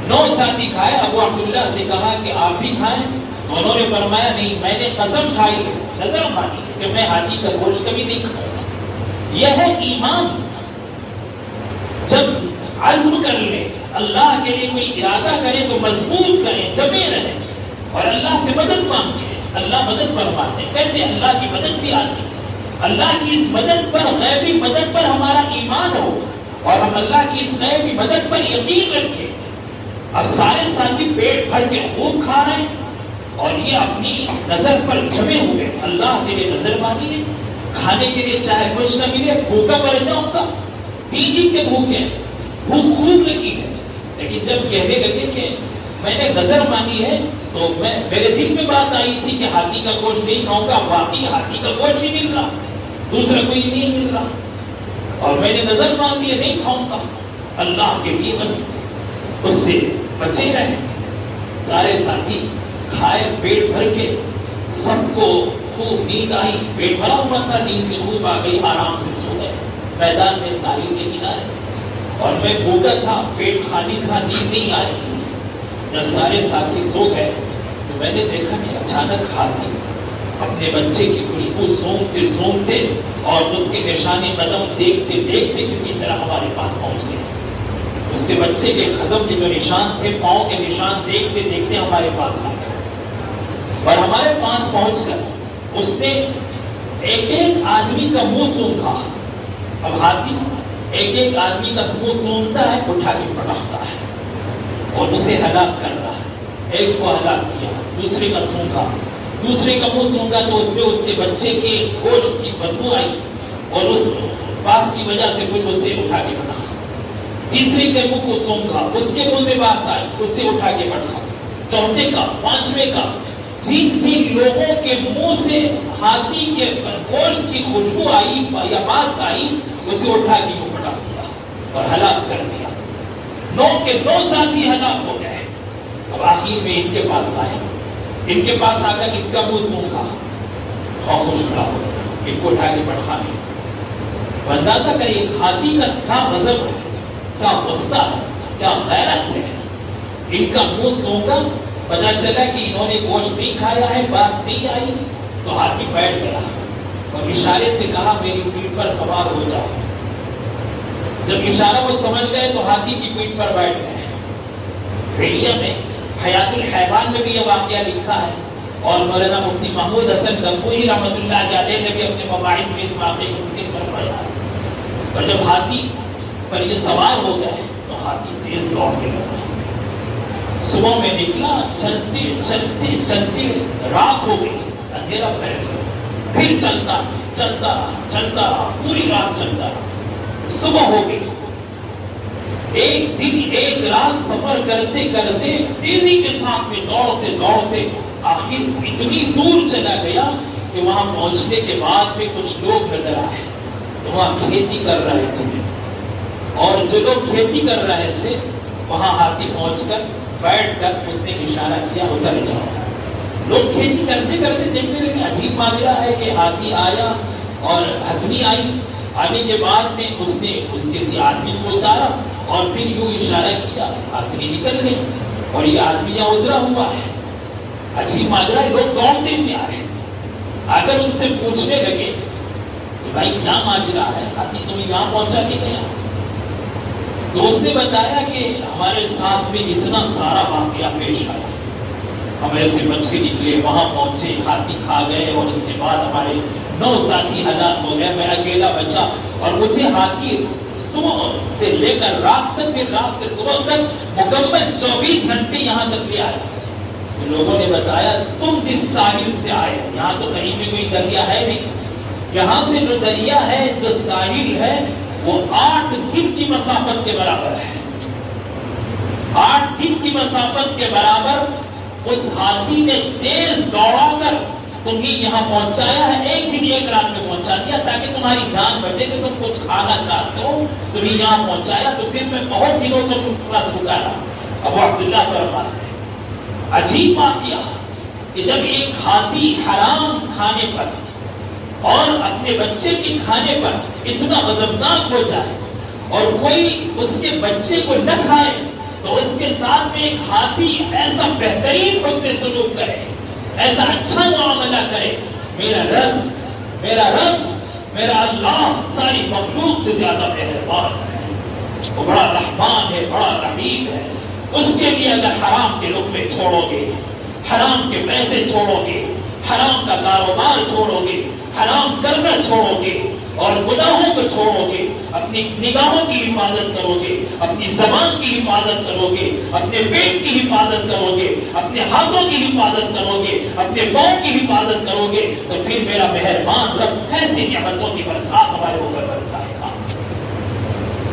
9 ساتھی کھائے۔ ابو عبداللہ سے کہا کہ آپ بھی کھائیں، انہوں نے فرمایا نہیں، میں نے قسم کھائی، نظر مانی کہ میں ہاتھی کا گوشت کبھی نہیں کھاؤں گا۔ یہ ہے ایمان۔ جب عزم کر لے، اللہ کے لیے کوئی ارادہ کرے تو مضبوط کریں، جمے رہیں اور اللہ سے مدد مانگیں۔ اللہ مدد فرماتے ہیں. کیسے اللہ کی مدد بھی آتی ہے؟ اللہ کی اس مدد پر، غیبی مدد پر ہمارا ایمان ہو اور ہم اللہ کی اس غیبی مدد پر یقین رکھیں. اب سارے ساتھی پیٹ بھر کے خوب کھا رہے ہیں اور یہ اپنی نظر پر جمے ہوئے. اللہ کے لیے نظر مانی ہے، کھانے کے لیے چاہے کچھ نہ ملے بھوکا مر جاؤں گا. 3 دن کے بھوکے ہیں، بھوک خوب لگی ہے، لیکن جب کہنے لگے کہ میں نے نظر مانی ہے تو میرے دل میں بات آئی تھی کہ ہاتھی کا گوشت نہیں کھاؤں گا. واقعی ہاتھی کا گوشت ہی مل رہا، دوسرا کوئی نہیں مل رہا، اور میں نے نظر مان لی نہیں کھاؤں گا. اللہ کے لیے بس اس سے بچے رہے. سارے ساتھی کھائے پیٹ بھر کے، سب کو خوب نیند آئی، پیٹ بھرا ہوا تھا، نیند بھی خوب آ گئی، آرام سے سو گئے میدان میں ساحل کے کنارے. اور میں بھوکا تھا، پیٹ خالی تھا، نیند نہیں آ رہی. جب سارے ساتھی سو گئے تو میں نے دیکھا کہ اچانک ہاتھی اپنے بچے کی خوشبو سونگتے سونگتے اور اس کے نشانے قدم دیکھتے دیکھتے کسی طرح ہمارے پاس پہنچ گئے. اس کے بچے کے قدم کے جو نشان تھے، پاؤں کے نشان دیکھتے دیکھتے ہمارے پاس آ گئے. اور ہمارے پاس پہنچ کر اس نے ایک ایک آدمی کا منہ سونگا. اب ہاتھی ایک ایک آدمی کا منہ سونگتا ہے، اٹھا کے پٹکتا ہے اور اسے ہلاک کر رہا ہے. ایک کو ہلاک کیا، دوسرے کا سونگا، دوسرے کا منہ سونگا تو اس میں اس کے بچے کے گوشت کی بدبو آئی اور اس باس کی وجہ سے کچھ اسے اٹھا کے پٹکا. تیسرے کے منہ کو سونگا، اس کے منہ میں باس آئی، اسے اٹھا کے پٹکا. چوتھے کا، پانچویں کا، جن جن لوگوں کے منہ سے ہاتھی کے گوشت کی خوشبو آئی یا باس آئی، اسے اٹھا کے پٹک دیا اور ہلاک کر دیا. 9 کے 9 ساتھی ہلاک ہو گئے. اب آخر میں ان کے پاس آئے، ان کے پاس آ کر ان کا منہ سونگا، خاموش کھڑا ہو گیا، ان کو اٹھا کے پٹکا دیا. اندازہ کریں ایک ہاتھی کا کیا غضب ہے، کیا غصہ ہے، کیا غیرت ہے. ان کا منہ سونگا، پتا چلا کہ انہوں نے گوشت نہیں کھایا ہے، باس نہیں آئی، تو ہاتھی بیٹھ گیا اور اشارے سے کہا میری پیٹھ پر سوار ہو جاؤ. جب اشارہ وہ سمجھ گئے تو ہاتھی کی پیٹھ پر بیٹھ گئے. ریڈیا میں حیات الحیوان میں بھی یہ واقعہ لکھا ہے اور مولانا مفتی محمود حسن گنگوہی رحمۃ اللہ علیہ نے بھی اپنے مباحث میں اس واقعے کو ذکر فرمایا. اور جب ہاتھی پر یہ سوار ہو گئے تو ہاتھی تیز دوڑنے لگا. صبح میں نکلا، چلتے چلتے چلتے رات ہو گئی، اندھیرا پھیل گیا. پھر چلتا رہا، پوری رات چلتا رہا. صبح ہو گئی. ایک دن ایک رات سفر کرتے کرتے تیزی کے ساتھ میں دوڑتے دوڑتے آخر اتنی دور چلا گیا کہ وہاں پہنچنے کے بعد میں کچھ لوگ نظر آئے تو وہاں کھیتی کر رہے تھے. اور جو لوگ کھیتی کر رہے تھے وہاں ہاتھی پہنچ کر بیٹھ کر اس نے اشارہ کیا ادھر جاؤ. لوگ کھیتی کرتے کرتے دیکھنے لگے عجیب ماجرا ہے کہ ہاتھی آیا اور ہتھنی آئی. آنے کے بعد میں اس نے کسی آدمی کو اتارا اور پھر یوں اشارہ کیا، ہتھنی نکل گئی اور یہ آدمی یہاں اترا ہوا ہے. عجیب ماجرا ہے. لوگ دوڑتے ہوئے آئے، اگر ان سے پوچھنے لگے کہ بھائی کیا ماجرا ہے، ہاتھی تمہیں یہاں پہنچا کے گیا؟ تو اس نے بتایا کہ ہمارے ساتھ میں اتنا سارا واقعہ پیش آیا، ہم ایسے بچ کے نکلے، وہاں پہنچے، ہاتھی کھا گئے اور اس کے بعد ہمارے 9 ساتھی ہلاک ہو گئے، میں اکیلا بچا اور مجھے ہاتھی صبح سے لے کر رات تک، پھر رات سے صبح تک مکمل 24 گھنٹے یہاں تک لے آیا. لوگوں نے بتایا تم جس ساحل سے آئے، یہاں تو کہیں بھی کوئی دریا ہے نہیں، یہاں سے جو دریا ہے، جو ساحل ہے، وہ 8 دن کی مسافت کے برابر ہے. 8 دن کی مسافت کے برابر اس ہاتھی نے تیز دوڑا کر تمہیں یہاں پہنچایا ہے. ایک دن ایک رات میں پہنچا دیا تاکہ تمہاری جان بچے کہ تم کچھ کھانا چاہتے ہو، تمہیں یہاں پہنچایا. تو پھر میں بہت دنوں تک تم پورا رکا رہا. ابو عبداللہ فرماتے ہیں عجیب واقعہ کہ جب ایک ہاتھی حرام کھانے پر اور اپنے بچے کے کھانے پر اتنا غضبناک ہو جائے اور کوئی اس کے بچے کو نہ کھائے تو اس کے ساتھ میں ایک ہاتھی ایسا بہترین حسن سلوک کرے، ایسا اچھا معاملہ کرے. میرا رب میرا اللہ ساری مخلوق سے زیادہ مہربان ہے، وہ بڑا رحمان ہے، بڑا رحیم ہے. اس کے لیے اگر حرام کے لقمے چھوڑو گے، حرام کے پیسے چھوڑو گے، حرام کا کاروبار چھوڑو گے، حرام کرنا چھوڑو گے اور گناہوں کو چھوڑو گے، اپنی نگاہوں کی حفاظت کرو گے، اپنی زبان کی حفاظت کرو گے، اپنے پیٹ کی حفاظت کرو گے، اپنے ہاتھوں کی حفاظت کرو گے، اپنے پاؤں کی حفاظت کرو گے، تو پھر میرا مہربان رب کیسی نعمتوں کی برسات ہمارے اوپر برسائے گا۔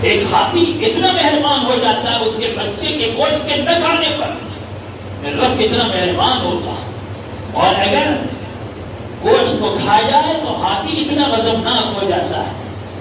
ایک ہاتھی اتنا مہربان ہو جاتا ہے اس کے بچے کے گوشت کے نہ کھانے پر، رب کتنا مہربان ہوگا۔ اور اگر گوشت کو کھایا جائے تو ہاتھی اتنا غضبناک ہو جاتا ہے،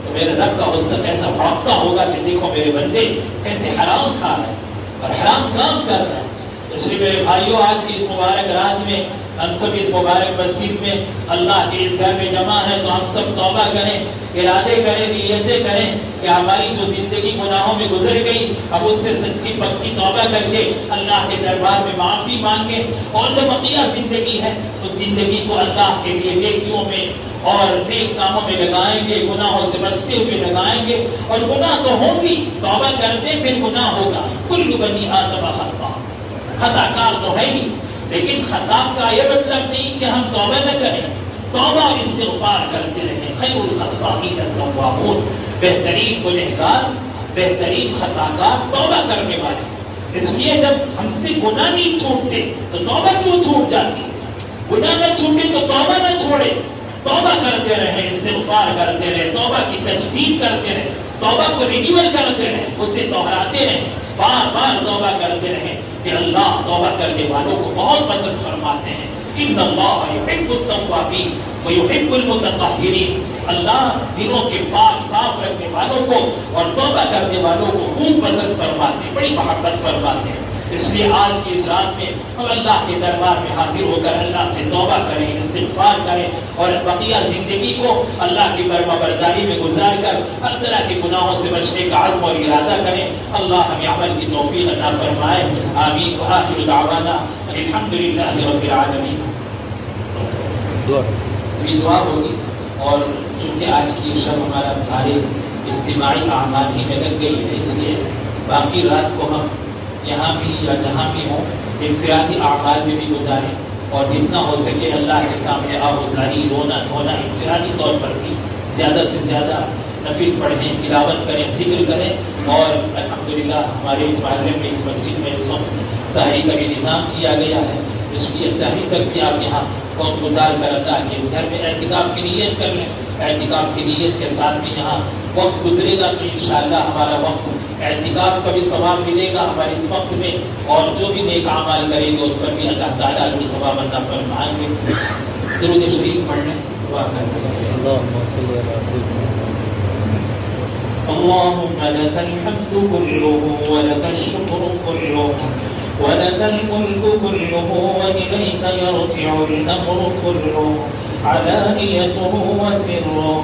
تو میرے رب کا غصہ کیسا بھڑکتا ہوگا کہ دیکھو میرے بندے کیسے حرام کھا رہے ہیں اور حرام کام کر رہے ہیں۔ اس لیے میرے بھائیوں، آج کی اس مبارک رات میں ہم سب اس مبارک مسجد میں اللہ کے اس گھر میں جمع ہے، تو ہم سب توبہ کریں، ارادے کریں، نیتیں کریں کہ ہماری جو زندگی گناہوں میں گزر گئی اب اس سے سچی پکی توبہ کر کے اللہ کے دربار میں معافی مانگیں، اور جو بقیہ زندگی ہے اس زندگی کو اللہ کے لیے نیکیوں میں اور نیک کاموں میں لگائیں گے، گناہوں سے بچتے ہوئے لگائیں گے۔ اور گناہ تو ہوں گی، توبہ کرتے پھر گناہ ہوگا۔ کل بنی آدم خطا، خطا کار تو ہے نہیں، لیکن خطا کا یہ مطلب نہیں کہ ہم توبہ نہ کریں، توبہ اور استغفار کرتے رہیں۔ خیر الخطائین التوابون، بہترین گنہگار، بہترین خطا کار توبہ کرنے والے۔ اس لیے جب ہم سے گناہ نہیں چھوٹتے تو توبہ کیوں چھوٹ جاتی؟ گناہ نہ چھوٹے تو توبہ نہ چھوڑے، توبہ کرتے رہیں، استغفار کرتے رہیں، توبہ کی تجدید کرتے رہیں، توبہ کو رینیول کرتے رہیں، اسے دوہراتے رہیں، بار بار توبہ کرتے رہیں کہ اللہ توبہ کرنے والوں کو بہت پسند فرماتے ہیں۔ ان اللہ یحب التوابین ویحب المتطہرین، اللہ دلوں کے پاک صاف رکھنے والوں کو اور توبہ کرنے والوں کو خوب پسند فرماتے ہیں، بڑی محبت فرماتے ہیں۔ اس لیے آج کی اس رات میں ہم اللہ کے دربار میں حاضر ہو کر اللہ سے توبہ کریں، استغفار کریں اور بقیہ زندگی کو اللہ کی فرما برداری میں گزار کر ہر طرح کے گناہوں سے بچنے کا عزم اور ارادہ کریں۔ اللہ ہمیں عمل کی توفیق عطا فرمائے، آمین۔ وآخر دعوانا الحمدللہ رب العالمین۔ یہ دعا ہوگی، اور چونکہ آج کی شب ہمارا سارے اجتماعی اعمال ہی میں لگ گئی ہے، اس لیے باقی رات کو ہم یہاں بھی یا جہاں بھی ہوں انفرادی اعمال میں بھی گزاریں، اور جتنا ہو سکے اللہ کے سامنے آہوزاری، رونا دھونا انفرادی طور پر بھی زیادہ سے زیادہ نفل پڑھیں، تلاوت کریں، ذکر کریں۔ اور الحمدللہ ہمارے اس محرم میں، اس مسجد میں اس وقت سحری کا بھی نظام کیا گیا ہے، اس لیے سحری تک بھی آپ یہاں وقت گزار کر اللہ کے اس گھر میں اعتکاف کی نیت کر لیں۔ اعتکاف کی نیت کے ساتھ بھی یہاں وقت گزرے گا تو انشاءاللہ ہمارا وقت اعتکاف کا بھی ثواب ملے گا ہمارے اس وقت میں، اور جو بھی نیک اعمال کریں گے اس پر بھی اللہ تعالیٰ علیہ ثواب عطا فرمائیں گے۔ درود شریف پڑھ لیں، دعا کرتے ہیں۔ اللهم لك الحمد كله ولك الشكر كله ولك الملك كله وإليك يرجع الأمر كله علانيته وسره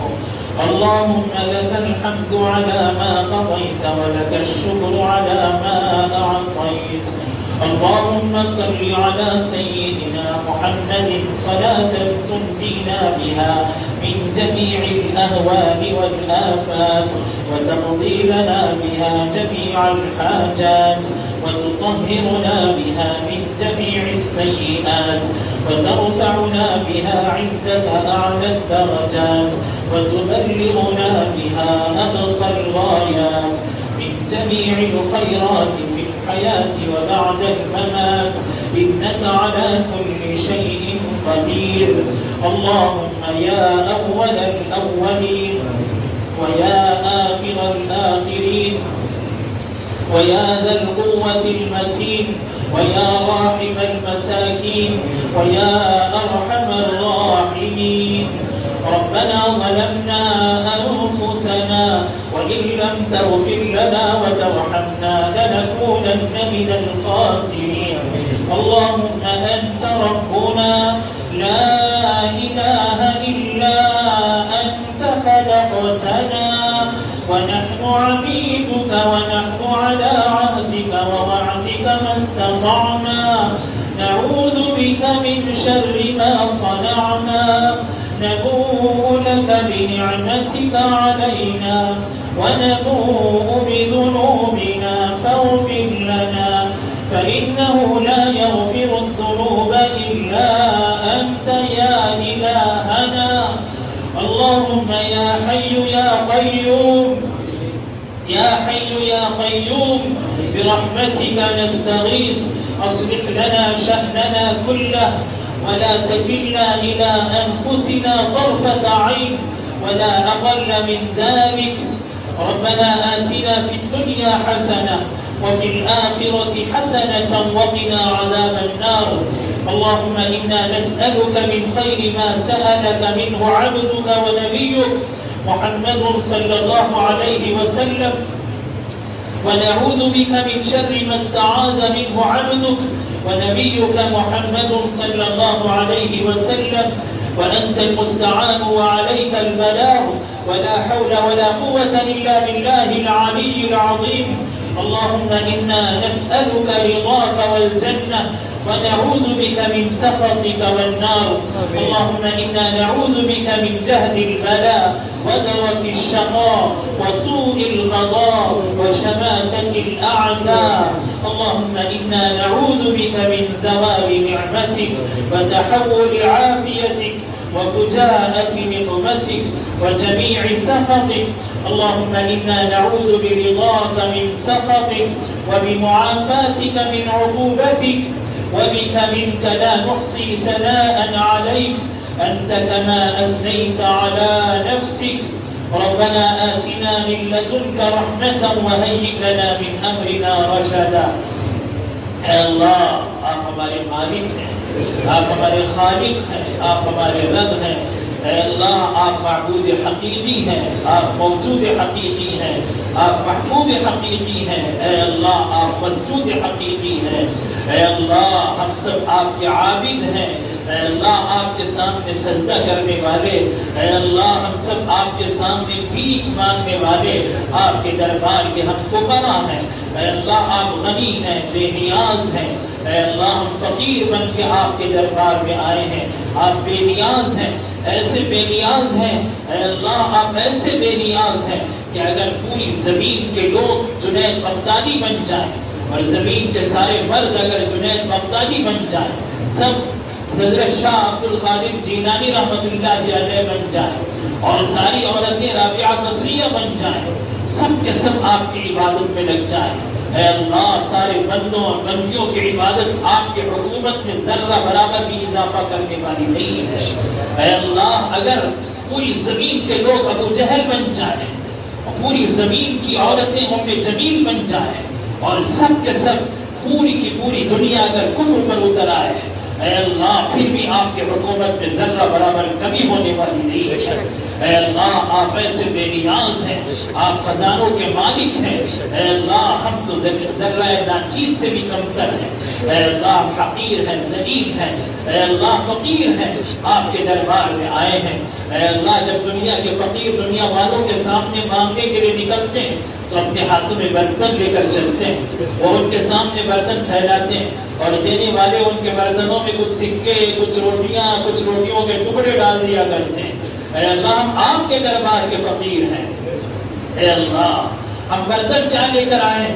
اللهم لك الحمد على ما قضيت ولك الشكر على ما أعطيت اللهم صل على سيدنا محمد صلاة تنجينا بها من جميع الأهوال والآفات وتقضي لنا بها جميع الحاجات وتطهرنا بها من جميع السيئات وترفعنا بها عندك أعلى الدرجات وتبلغنا بها أقصى الغايات من جميع الخيرات في الحياة وبعد الممات إنك على كل شيء قدير اللهم يا أول الأولين ويا آخر الآخرين ويا ذا القوة المتين ويا راحم المساكين ويا أرحم الراحمين ربنا ظلمنا أنفسنا وإن لم تغفر لنا وترحمنا لنكونن من الخاسرين اللهم أنت ربنا لا إله إلا أنت خلقتنا ونحن عبيدك ونحن على عهدك ووعدك ما استطعنا نعوذ بك من شر ما صنعنا نبوء لك بنعمتك علينا ونبوء بذنوبنا فاغفر لنا فإنه لا يغفر الذنوب إلا أنت يا اللهم يا حي يا قيوم يا حي يا قيوم برحمتك نستغيث أصلح لنا شأننا كله ولا تكلنا إلى أنفسنا طرفة عين ولا أقل من ذلك. ربنا آتنا في الدنيا حسنة وفي الآخرة حسنة وقنا عذاب النار. اللهم إنا نسألك من خير ما سألك منه عبدك ونبيك محمد صلى الله عليه وسلم ونعوذ بك من شر ما استعاذ منه عبدك ونبيك محمد صلى الله عليه وسلم وأنت المستعان وعليك البلاغ ولا حول ولا قوة إلا بالله العلي العظيم. اللهم إنا نسألك رضاك والجنة ونعوذ بك من سخطك والنار. اللهم إنا نعوذ بك من جهد البلاء ودرك الشقاء وسوء القضاء وشماتة الأعداء. اللهم إنا نعوذ بك من زوال نعمتك وتحول عافيتك وفجاءة نقمتك وجميع سخطك. اللهم إنا نعوذ برضاك من سخطك وبمعافاتك من عقوبتك وبك منك لا نحصي ثناء عليك أنت كما أثنيت على نفسك. ربنا آتنا من لدنك رحمة وهيئ لنا من أمرنا رشدا. اے اللہ آپ ہمارے مالک ہیں، آپ ہمارے خالق ہیں، آپ ہمارے رب ہیں. اے اللہ آپ معبود حقیقی ہیں، آپ موجود حقیقی ہیں، آپ محبوب حقیقی ہیں. اے اللہ آپ مسجود حقیقی ہیں. اے اللہ ہم سب آپ کے عابد ہیں. اے اللہ آپ کے سامنے سجدہ کرنے والے. اے اللہ ہم سب آپ کے سامنے بھیک مانگنے والے، آپ کے دربار کے ہم فقراء ہیں. اے اللہ آپ غنی ہیں، بے نیاز ہیں. اے اللہ ہم فقیر بن کے آپ کے دربار میں آئے ہیں. آپ بے نیاز ہیں، ایسے بے نیاز ہیں. اے اللہ آپ ایسے بے نیاز ہیں کہ اگر پوری زمین کے لوگ جنید بغدادی بن جائیں اور زمین کے سارے مرد اگر جنید بغدادی بن جائیں، سب حضرت شاہ عبد القادر جیلانی رحمۃ اللہ علیہ بن جائیں اور ساری عورتیں رابعہ بصریہ بن جائیں، سب کے سب آپ کی عبادت میں لگ جائیں. اے اللہ سارے بندوں اور بندیوں کی عبادت آپ کی حکومت میں ذرہ برابر بھی اضافہ کرنے والی نہیں ہے. اے اللہ اگر پوری زمین کے لوگ ابو جہل بن جائیں اور پوری زمین کی عورتیں ام جمیل بن جائیں اور سب کے سب پوری کی پوری دنیا اگر کفر پر اتر آئے، اے اللہ پھر بھی آپ کے حکومت میں ذرہ برابر کمی ہونے والی نہیں ہے. اے اللہ آپ ایسے بے نیاز ہیں، آپ خزانوں کے مالک ہیں. اے اللہ ہم تو ذرہ ناچیز سے بھی کمتر ہیں. اے اللہ حقیر ہیں، ذلیل ہیں. اے اللہ فقیر ہیں، آپ کے دربار میں آئے ہیں. اے اللہ جب دنیا کے فقیر دنیا والوں کے سامنے مانگنے کے لیے نکلتے ہیں تو اپنے ہاتھوں میں برتن لے کر چلتے ہیں، وہ ان کے سامنے برتن پھیلاتے ہیں اور دینے والے ان کے برتنوں میں کچھ سکے، کچھ روٹیاں، کچھ روٹیوں کے ٹکڑے ڈال دیا کرتے ہیں. اے اللہ ہم آپ کے دربار کے فقیر ہیں. اے اللہ ہم برتن کیا لے کر آئے؟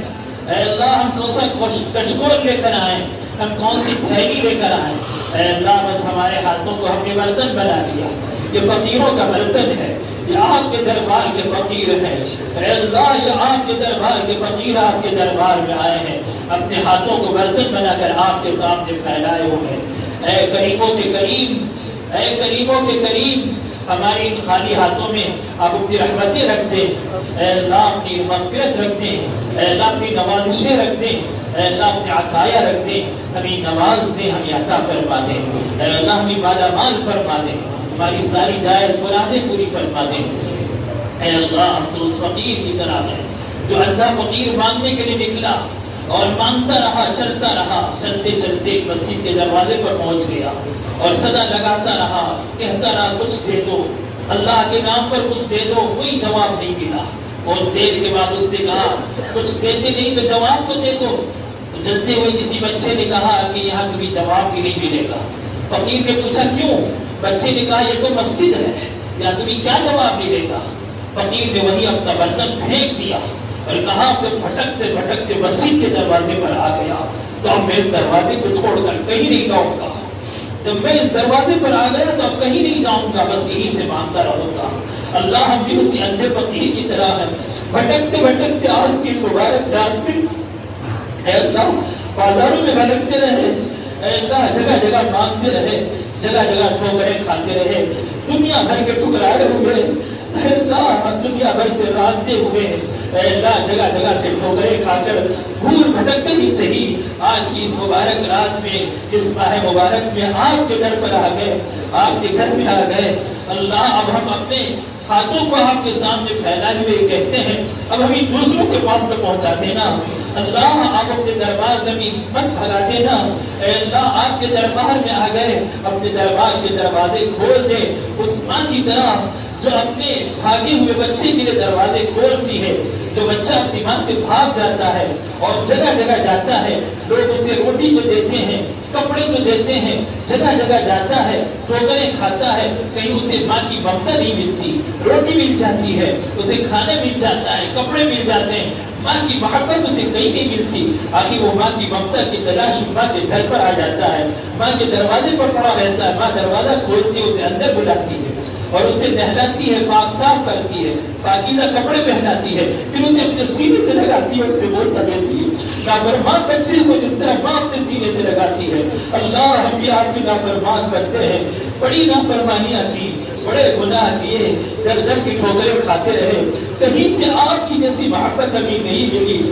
اے اللہ ہم کون سا کشکول لے کر آئے؟ ہم کون سی تھیلی لے کر آئے؟ اے اللہ بس ہمارے ہاتھوں کو ہم نے برتن بنا لیا. یہ فقیروں کا برتن ہے، یہ آپ کے دربار کے فقیر ہیں. اے اللہ یہ آپ کے دربار کے فقیر آپ کے دربار میں آئے ہیں، اپنے ہاتھوں کو برتن بنا کر آپ کے سامنے پھیلائے ہوئے ہیں. اے قریبوں کے قریب، اے قریبوں کے قریب ہماری ان خالی ہاتھوں میں آپ اپنی رحمتیں رکھتے ہیں. اے اللہ اپنی مغفرت رکھتے ہیں. اے اللہ اپنی نوازشیں رکھتے ہیں. اے اللہ اپنے عطایا رکھتے ہیں. ہمیں نواز دیں، ہمیں عطا فرما دیں. اے اللہ ہمیں مالا مال فرما دیں، ہماری ساری جائز مرادیں پوری فرما دیں. اے اللہ ہم تو اس فقیر کی طرح ہیں جو اللہ فقیر مانگنے کے لیے نکلا اور مانگتا رہا، چلتا رہا. چلتے چلتے مسجد کے دروازے پر پہنچ گیا اور صدا لگاتا رہا، کہتا رہا کچھ دے دو، اللہ کے نام پر کچھ دے دو. کوئی جواب نہیں ملا اور دیر کے بعد اس نے کہا کچھ دیتے نہیں تو جواب تو دے دو. تو جلتے ہوئے کسی بچے نے کہا کہ یہاں تمہیں جواب بھی نہیں ملے گا. فقیر نے پوچھا کیوں؟ بچے نے کہا یہ تو مسجد ہے، یا تمہیں کیا جواب ملے گا؟ فقیر نے وہی اپنا برتن پھینک دیا اور کہا پھر بھٹکتے بھٹکتے مسجد کے دروازے پر آ گیا تو اب میں اس دروازے کو چھوڑ کر کہیں نہیں جاؤں گا. جب میں اس دروازے پر آ گیا تو اب کہیں نہیں جاؤں گا، بس یہیں سے مانگتا رہوں گا۔ اللہ ہم بھی اسی اندھے فقیر کی طرح ہے، بھٹکتے بھٹکتے آج کی مبارک رات میں اے اللہ بازاروں میں بھٹکتے رہے، اے اللہ جگہ جگہ مانگتے رہے، جگہ جگہ ٹھوکریں کھاتے رہے، دنیا بھر کے ٹکرائے ہوئے، اے اللہ دنیا بھر سے رانتے ہوئے، اے اللہ جگہ جگہ سے ٹھوکریں کھا کر بھول بھٹک ہی صحیح آج کی اس مبارک رات میں، اس ماہ مبارک میں آپ کے در پر آ گئے، آپ کے گھر میں آ گئے۔ اللہ اب ہم اپنے ہاتھوں کو آپ کے سامنے پھیلائے ہوئے کہتے ہیں اب ہمیں دوسروں کے پاس تو پہنچاتے نا اللہ، آپ اپنے دربار زمین مت بھگاتے نا، اے اللہ آپ کے دربار میں آ گئے، اپنے دربار کے دروازے کھول دے اس ماں کی طرح جو اپنے بھاگے ہوئے بچے کے لیے دروازے کھولتی ہے، جو بچہ اپنی ماں سے بھاگ جاتا ہے اور جگہ جگہ جاتا ہے، لوگ اسے روٹی تو دیتے ہیں، کپڑے تو دیتے ہیں، جگہ جگہ جاتا ہے، ٹھوکریں کھاتا ہے، کہیں اسے ماں کی ممتا نہیں ملتی، روٹی مل جاتی ہے، اسے کھانا مل جاتا ہے، کپڑے مل جاتے ہیں، ماں کی محبت اسے کہیں نہیں ملتی، آخر وہ ماں کی ممتا کی تلاش ماں کے گھر پر آ جاتا ہے، ماں کے دروازے پر پڑا رہتا ہے، ماں دروازہ کھولتی ہے، اسے اندر بلاتی ہے اور اسے نہلاتی ہے، پاک صاف کرتی ہے، پاکیزہ کپڑے پہناتی ہے، پھر اسے اپنے سینے سے لگاتی ہے، اس سے بوسہ دیتی ہے، نافرمان بچے کو جس طرح ماں اپنے سینے سے لگاتی ہے۔ اللہ ہم بھی آپ کی نافرمان بنتے ہیں، بڑی نافرمانیاں کی، بڑے گناہ کیے، در در کی ٹھوکریں کھاتے رہے، کہیں سے آپ کی جیسی محبت ہمیں نہیں ملی۔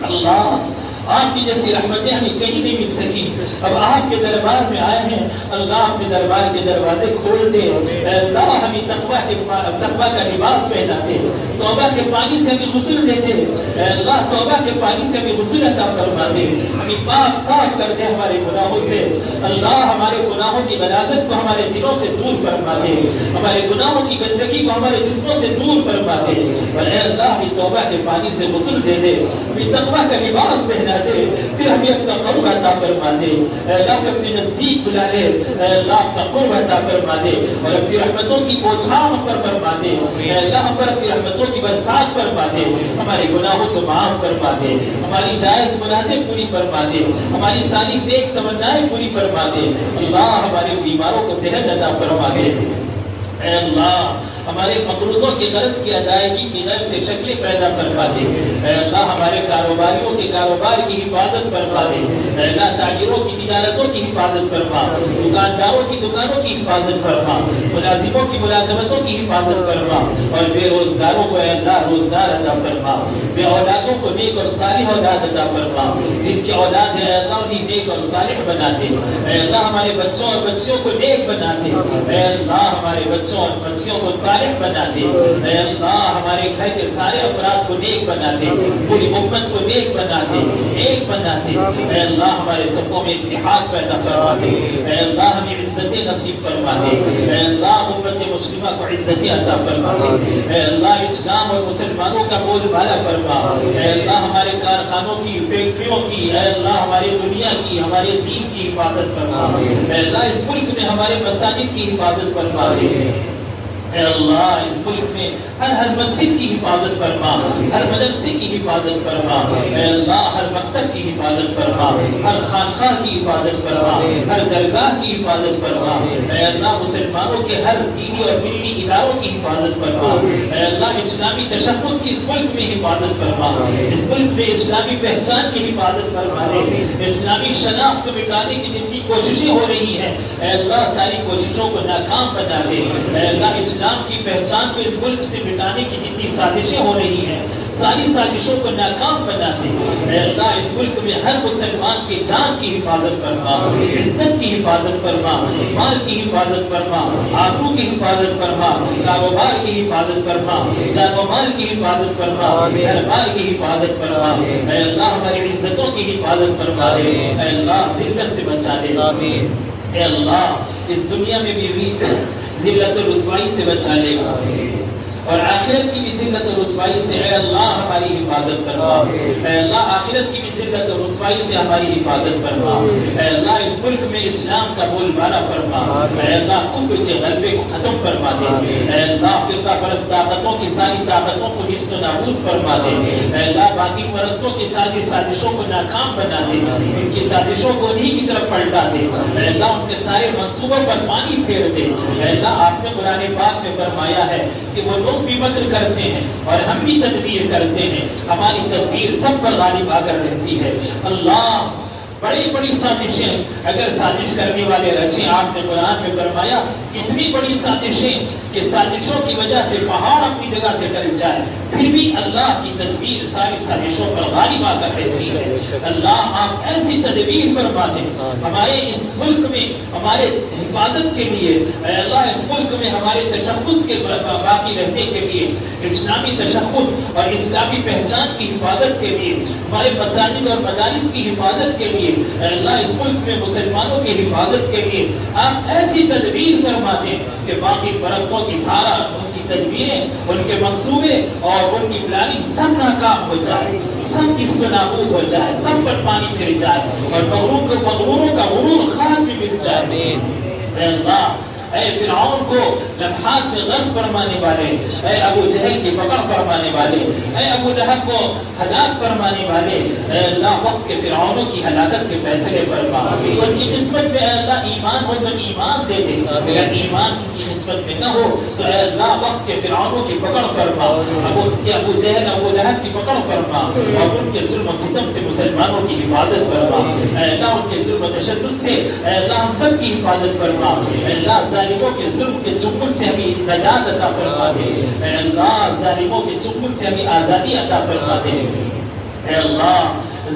اللہ آپ کی جیسی رحمتیں ہمیں کہیں نہیں مل سکی، اب آپ کے دربار میں آئے ہیں، اللہ اپنے دربار کے دروازے کھول دے، اللہ ہمیں تقویٰ کا لباس پہنا دے، توبہ کے پانی سے ہمیں غسل دے دے، اللہ توبہ کے پانی سے ہمیں غسل عطا فرما دے، ہمیں پاک صاف کر دے ہمارے گناہوں سے، اللہ ہمارے گناہوں کی غلاظت کو ہمارے دلوں سے دور فرما دے، ہمارے گناہوں کی گندگی کو ہمارے جسموں سے دور فرما دے، اور اے اللہ ہمیں توبہ کے پانی سے غسل دے دے، ہمیں تقویٰ کا لباس پہنا دے، پھر ہمیں اپنا قرب عطا فرما دے، اللہ کو اپنے نزدیک بلا لے، اللہ اپنا قرب عطا فرما دے اور اپنی رحمتوں کی بوچھاں ہم پر فرما دے، اللہ ہم پر اپنی رحمتوں کی برسات فرما دے، ہمارے گناہوں کو معاف فرما دے، ہماری جائز مرادیں پوری فرما دے، ہماری ساری نیک تمنائیں پوری فرما دے، اللہ ہمارے بیماروں کو صحت عطا فرما دے، اے اللہ ہمارے مقروضوں کے قرض کی ادائیگی کی غیب سے شکلیں پیدا فرما دے، اے اللہ ہمارے کاروباریوں کے کاروبار کی حفاظت فرما دے، اے اللہ تاجروں کی تجارتوں کی حفاظت فرما، دکانداروں کی دکانوں کی حفاظت فرما، ملازموں کی ملازمتوں کی حفاظت فرما، اور بے روزگاروں کو اے اللہ روزگار عطا فرما، بے اولادوں کو نیک اور صالح اولاد عطا فرما، جن کی اولاد ہے اے اللہ انہیں نیک اور صالح بنا دے، اے اللہ ہمارے بچوں اور بچیوں کو نیک بنا دے، اے اللہ ہمارے بچوں اور بچیوں کو صالح بنا دے، اے اللہ ہمارے گھر کے سارے افراد کو نیک بنا دے، پوری امت کو نیک بنا دے، نیک بنا دے، اے اللہ ہمارے صفوں میں اتحاد پیدا فرما دے، اے اللہ ہمیں عزتیں نصیب فرما دے، اے اللہ امت مسلمہ کو عزتیں عطا فرما دے، اے اللہ اسلام اور مسلمانوں کا بول بالا فرما، اے اللہ ہمارے کارخانوں کی، فیکٹریوں کی، اے اللہ ہماری دنیا کی، ہمارے دین کی حفاظت فرما، اے اللہ اس ملک میں ہمارے مساجد کی حفاظت فرما دے، اے اللہ اس ملک میں ہر مسجد کی حفاظت فرما، ہر مدرسے کی حفاظت فرما، اے اللہ ہر مکتب کی حفاظت فرما، ہر خانقاہ کی حفاظت فرما، ہر درگاہ کی حفاظت فرما، اے اللہ مسلمانوں کے ہر دینی اور ملی اداروں کی حفاظت فرما، اے اللہ اسلامی تشخص کی اس ملک میں حفاظت فرما، اس ملک میں اسلامی پہچان کی حفاظت فرما دے، اسلامی شناخت کو مٹانے کی جتنی کوششیں ہو رہی ہیں اے اللہ ساری کوششوں کو ناکام بنا دے، اے اللہ اسلام کی پہچان کو اس ملک سے مٹانے کی جتنی سازشیں ہو رہی ہیں ساری سازشوں کو ناکام بنا دے، اے اللہ اس ملک میں ہر مسلمان کی جان کی حفاظت فرما، عزت کی حفاظت فرما، مال کی حفاظت فرما، آبرو کی حفاظت فرما، کاروبار کی حفاظت فرما، جان و مال کی حفاظت فرما، گھر بار کی حفاظت فرما، اے اللہ ہماری عزتوں کی حفاظت فرما دے، اے اللہ ذلت سے بچا دے، اے اللہ اس دنیا میں بھی ذلت و رسوائی سے بچا لے گا اور آخرت کی بھی ذلت و رسوائی سے اے اللہ ہماری حفاظت فرما، اے اللہ آخرت کی بھی ذلت اور رسوائی سے ہماری حفاظت فرما۔ اے اللہ اس ملک میں اسلام کا بول بالا فرما۔ اے اللہ کفر کے غلبے کو ختم فرما دے۔ اے اللہ فرقہ پرست طاقتوں کی ساری طاقتوں کو نیست و نابود فرما دے۔ اے اللہ باقی پرستوں کی ساری سازشوں کو ناکام بنا دے، ان کی سازشوں کو انہی کی طرف پلٹا دے۔ اے اللہ ان کے سارے منصوبوں پر پانی پھیر دے۔ اے اللہ آپ نے قرآن پاک میں فرمایا ہے کہ وہ لوگ بھی مکر کرتے ہیں اور ہم بھی تدبیر کرتے ہیں، ہماری تدبیر سب پر غالب آ کر رہتی ہے۔ اللہ بڑی بڑی سازشیں اگر سازش کرنے والے رچیں، آپ نے قرآن میں فرمایا اتنی بڑی سازشیں کہ سازشوں کی وجہ سے پہاڑ اپنی جگہ سے ٹل جائے، پھر بھی اللہ کی تدبیر ساری سازشوں پر غالب آ کر رہتی ہے۔ اللہ آپ ایسی تدبیر فرما دیں ہمارے اس ملک میں ہمارے حفاظت کے لیے۔ اے اللہ اس ملک میں ہمارے تشخص کے باقی رہنے کے لیے، اسلامی تشخص اور اسلامی پہچان کی حفاظت کے لیے، ہمارے مساجد اور مدارس کی حفاظت کے لیے، اے اللہ اس ملک میں مسلمانوں کی حفاظت کے لیے آپ ایسی تدبیر فرما دیں کہ باقی پرستوں کی سارا ان کی تدبیریں، ان کے منصوبے اور ان کی پلاننگ سب ناکام ہو جائے، سب اس کو نابود ہو جائے، سب پر پانی پھر جائے اور مغروروں کا غرور خان بھی مل جائے۔ اے اللہ اے فرعون کو لمحات میں غرق فرمانے والے، اے ابو جہل کی پکڑ فرمانے والے، اے ابو لہب کو ہلاک فرمانے والے، اے اللہ وقت کے فرعونوں کی ہلاکت کے فیصلے فرما۔ ان کی نسبت میں اے اللہ ایمان ہو تو ایمان دے دے، اگر ایمان ان کی نسبت میں نہ ہو تو اے اللہ وقت کے فرعونوں کی پکڑ فرما، ابو جہل ابو لہب کی پکڑ فرما اور ان کے ظلم و ستم سے مسلمانوں کی حفاظت فرما۔ اے اللہ ان کے ظلم و تشدد سے اے اللہ ہم سب کی حفاظت فرما۔ اے اللہ ظالموں کے ظلم کے چنگل سے ہمیں نجات عطا فرما دے۔ اے اللہ ظالموں کے چنگل سے ہمیں آزادی عطا فرما دے۔ اے اللہ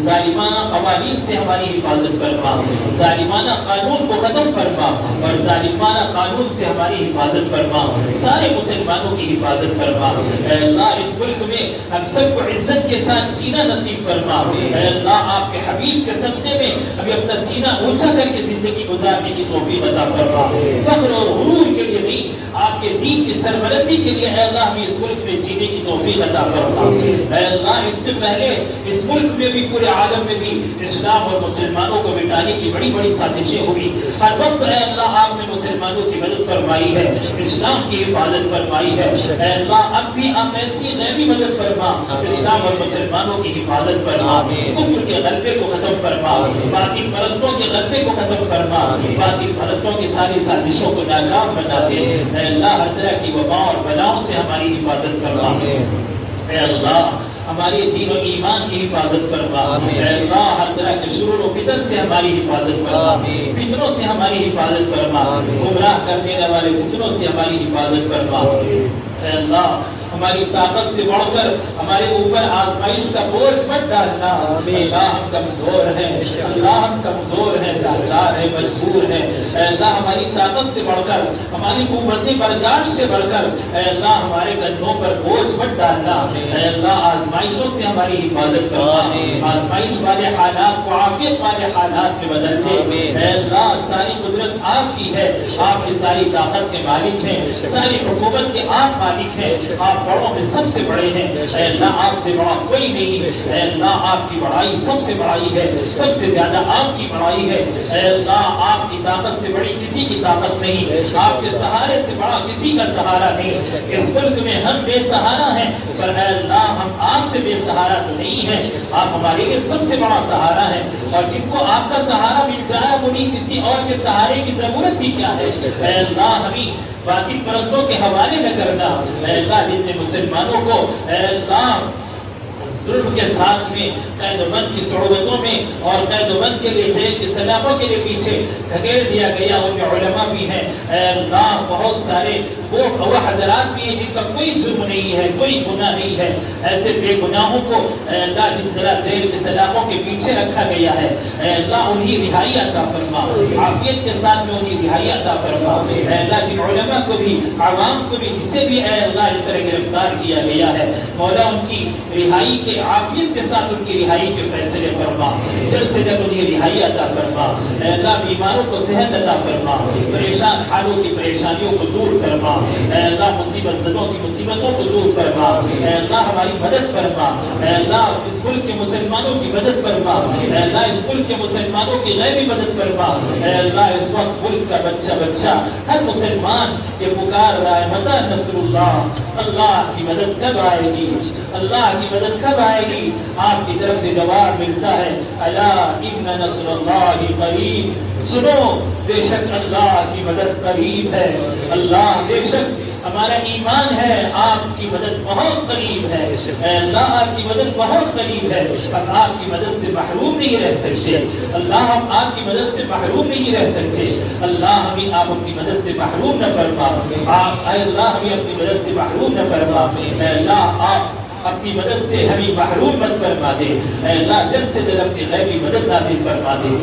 ظالمانہ قوانین سے ہماری حفاظت فرما، ظالمانہ قانون کو ختم فرما اور ظالمانہ قانون سے ہماری حفاظت فرما، سارے مسلمانوں کی حفاظت فرما۔ اے اللہ اس ملک میں ہم سب کو عزت کے ساتھ جینا نصیب فرما۔ اے اللہ آپ کے حبیب کے صدقے میں ہمیں اپنا سینہ اونچا کر کے زندگی گزارنے کی توفیق عطا فرما، فخر اور غرور کے لیے نہیں، آپ کے دین کی سربلندی کے لیے اے اللہ ہمیں اس ملک میں جینے کی توفیق عطا فرما۔ اے اللہ اس سے پہلے اس ملک میں بھی پورے عالم میں بھی اسلام اور مسلمانوں کو مٹانے کی بڑی بڑی سازشیں ہوئی، ہر وقت اے اللہ آپ نے مسلمانوں کی مدد فرمائی ہے، اسلام کی حفاظت فرمائی ہے۔ اے اللہ اب بھی آپ ایسی غیبی مدد فرما، اسلام اور مسلمانوں کی حفاظت فرما، کفر کے غلبے کو ختم فرما، باطل پرستوں کے غلبے کو ختم فرما، باطل پرستوں کی ساری سازشوں کو ناکام بنا دے۔ اے اللہ ہر طرح کی وبا اور بلاؤں سے ہماری حفاظت فرما۔ اے اللہ ہماری دین و ایمان کی حفاظت فرما۔ اے اللہ ہر طرح کے شرور و فتن سے ہماری حفاظت فرما، فتنوں سے ہماری حفاظت فرما، گمراہ کر دینے والے فتنوں سے ہماری حفاظت فرما۔ اے اللہ ہماری طاقت سے بڑھ کر ہمارے اوپر آزمائش کا بوجھ مت ڈالنا۔ اللہ ہم کمزور ہیں، اللہ ہم کمزور ہیں، لاچار ہیں، مجبور ہیں۔ اے اللہ ہماری طاقت سے بڑھ کر، ہماری قوت برداشت سے بڑھ کر اے اللہ ہمارے کندھوں پر بوجھ مت ڈالنا۔ اے اللہ آزمائشوں سے ہماری حفاظت فرما، آزمائش والے حالات کو عافیت والے حالات میں بدل دے۔ اے اللہ ساری قدرت آپ کی ہے، آپ کی ساری طاقت کے مالک ہیں، ساری حکومت کے آپ مالک ہیں، آپ بڑوں میں سب سے بڑے ہیں۔ اے اللہ آپ سے بڑا کوئی نہیں ہے۔ اے اللہ آپ کی بڑائی سب سے بڑائی ہے، سب سے زیادہ آپ کی بڑائی ہے۔ اے اللہ آپ کی طاقت سے بڑی کسی کی طاقت نہیں، آپ کے سہارے سے بڑا کسی کا سہارا نہیں۔ اس ملک میں ہم بے سہارا ہیں، پر اے اللہ ہم آپ سے بے سہارا تو نہیں ہیں، آپ ہمارے لیے سب سے بڑا سہارا ہے، اور جن کو آپ کا سہارا مل جائے وہ نہیں کسی اور کے سہارے کی ضرورت ہی کیا ہے۔ اے اللہ ہمیں باطل پرستوں کے حوالے نہ کرنا۔ اے اللہ جن نے مسلمانوں کو اے اللہ ظلم کے ساتھ میں قید و بند کی صعوبتوں میں اور قید و بند کے لیے جیل کی سلاخوں کے لیے پیچھے دھکیل دیا گیا، ان میں علماء بھی ہیں۔ اے اللہ بہت سارے وہ حضرات بھی ہیں جن کا کوئی جرم نہیں ہے، کوئی گناہ نہیں ہے، ایسے بے گناہوں کو اے اللہ جس طرح جیل کی سلاخوں کے پیچھے رکھا گیا ہے، اے اللہ انہیں رہائی عطا فرما، عافیت کے ساتھ میں انہیں رہائی عطا فرما۔ اے اللہ جن علماء کو بھی، عوام کو بھی، جسے بھی اے اللہ اس طرح گرفتار کیا گیا ہے، مولا ان کی رہائی کے عافیت کے ساتھ ان کی رہائی کے فیصلے فرما، جلد سے جلد انہیں رہائی عطا فرما۔ اے اللہ بیماروں کو صحت عطا فرما، پریشان حالوں کی پریشانیوں کو دور فرما۔ اے اللہ مصیبت زدوں کی مصیبتوں کو دور فرما، اے اللہ ہماری مدد فرما، اے اللہ اس ملک کے مسلمانوں کی مدد فرما، اے اللہ اس ملک کے مسلمانوں کی غیبی مدد فرما، اے اللہ اس وقت ملک کا بچہ ہر مسلمان یہ پکار رہا ہے متى نصر اللہ، اللہ کی مدد کب آئے گی، اللہ کی مدد کب آئے گی؟ آپ کی طرف سے جواب ملتا ہے الا ان نصر اللہ قریب، سنو بے شک اللہ کی مدد قریب ہے، اللہ بے شک ہمارا ایمان ہے آپ کی مدد بہت قریب ہے، اے اللہ آپ کی مدد بہت قریب ہے، ہم آپ کی مدد سے محروم نہیں رہ سکتے، اللہ ہم آپ کی مدد سے محروم نہیں رہ سکتے، اللہ ہمیں آپ اپنی مدد سے محروم نہ فرما، اے اللہ ہمیں اپنی مدد سے محروم نہ فرما، اے اللہ آپ اپنی مدد سے ہمیں محروم مت فرما دے، اے اللہ جلد سے جلد اپنی غیبی مدد نازل فرما دے،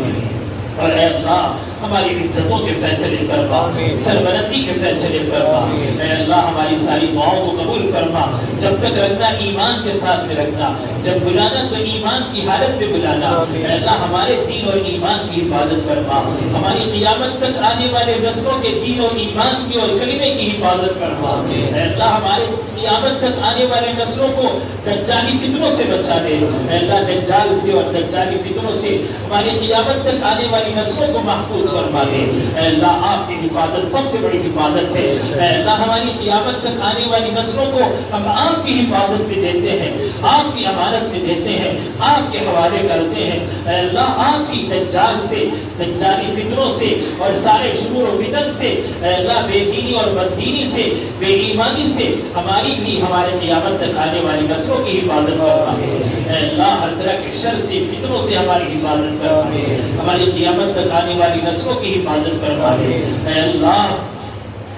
اور اے اللہ ہماری عزتوں کے فیصلے فرما، سربلندی کے فیصلے فرما، اے اللہ ہماری ساری دعاؤں کو قبول فرما، جب تک رکھنا ایمان کے ساتھ میں رکھنا، جب بلانا تو ایمان کی حالت میں بلانا، اے اللہ ہمارے دین اور ایمان کی حفاظت فرما، ہماری قیامت تک آنے والے نسلوں کے دین اور ایمان کی اور کلمے کی حفاظت فرما، اے اللہ ہمارے قیامت تک آنے والے نسلوں کو دجالی فتنوں سے بچا دے، اے اللہ دجال سے اور دجالی فتنوں سے ہماری قیامت تک آنے والی نسلوں کو محفوظ فرما دے، اے اللہ آپ کی حفاظت سب سے بڑی حفاظت ہے، اے اللہ ہماری قیامت تک آنے والی نسلوں کو ہم آپ کی حفاظت میں دیتے ہیں، آپ کی امانت میں دیتے ہیں، آپ کے حوالے کرتے ہیں، اے اللہ آپ کی دجال سے، دجالی فتنوں سے اور سارے شرور و فتن سے، اے اللہ بے دینی اور بددینی سے، بے ایمانی سے ہماری بھی ہمارے قیامت تک آنے والی نسلوں کی حفاظت فرما دے، اے اللہ ہر طرح کے شر سے فتنوں سے ہماری حفاظت فرما دے، ہماری قیامت تک آنے والی نسلوں کی حفاظت فرما دے، اے اللہ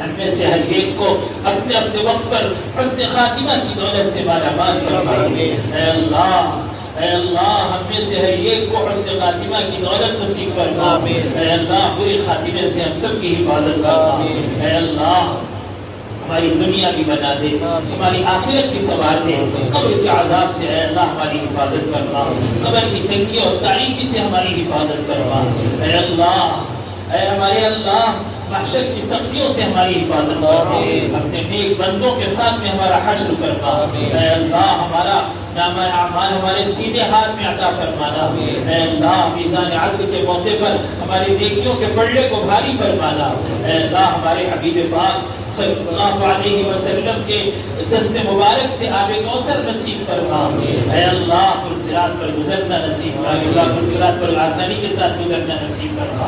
ہم میں سے ہر ایک کو اپنے اپنے وقت پر حسن خاتمہ کی دولت سے مالا مال فرما دے، اے اللہ اے اللہ ہم میں سے ہر ایک کو حسن خاتمہ کی دولت نصیب فرما، اے اللہ برے خاتمے سے ہم سب کی حفاظت فرما، اے اللہ ہماری دنیا بھی بنا دے، ہماری آخرت بھی سنوار دے، قبر کے عذاب سے اے اللہ ہماری حفاظت فرما، قبر کی تنگی اور تاریکی سے ہماری حفاظت فرما، اے اللہ اے ہمارے اللہ محشر کی سختیوں سے ہماری حفاظت فرما، اپنے نیک بندوں کے ساتھ میں ہمارا حشر فرما، اے اللہ ہمارا نام اعمال ہمارے سیدھے ہاتھ میں عطا فرمانا، اے اللہ میزان عدل کے موقع پر ہماری نیکیوں کے پلڑے کو بھاری فرمانا، اے اللہ ہمارے حبیب پاک صلی اللہ علیہ وسلم کے دست مبارک سے آب کوثر نصیب فرما، اے اللہ پرصراط پر گزرنا نصیب فرما، اے اللہ پرصراط پر آسانی کے ساتھ گزرنا نصیب فرما،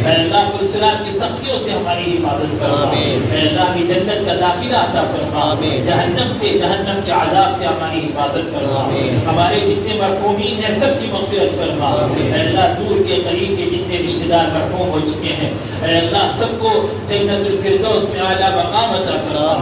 اے اللہ پرصراط کی سختیوں سے ہماری حفاظت فرما، اے اللہ ہمیں جنت کا داخلہ عطا فرما، جہنم سے، جہنم کے عذاب سے ہماری حفاظت فرما، ہمارے جتنے مرحومین ہیں سب کی مغفرت فرما، اے اللہ دور کے قریب کے جتنے رشتہ دار مرحوم ہو چکے ہیں اے اللہ سب کو جنت الفردوس میں اعلیٰ مقام عطا فرما،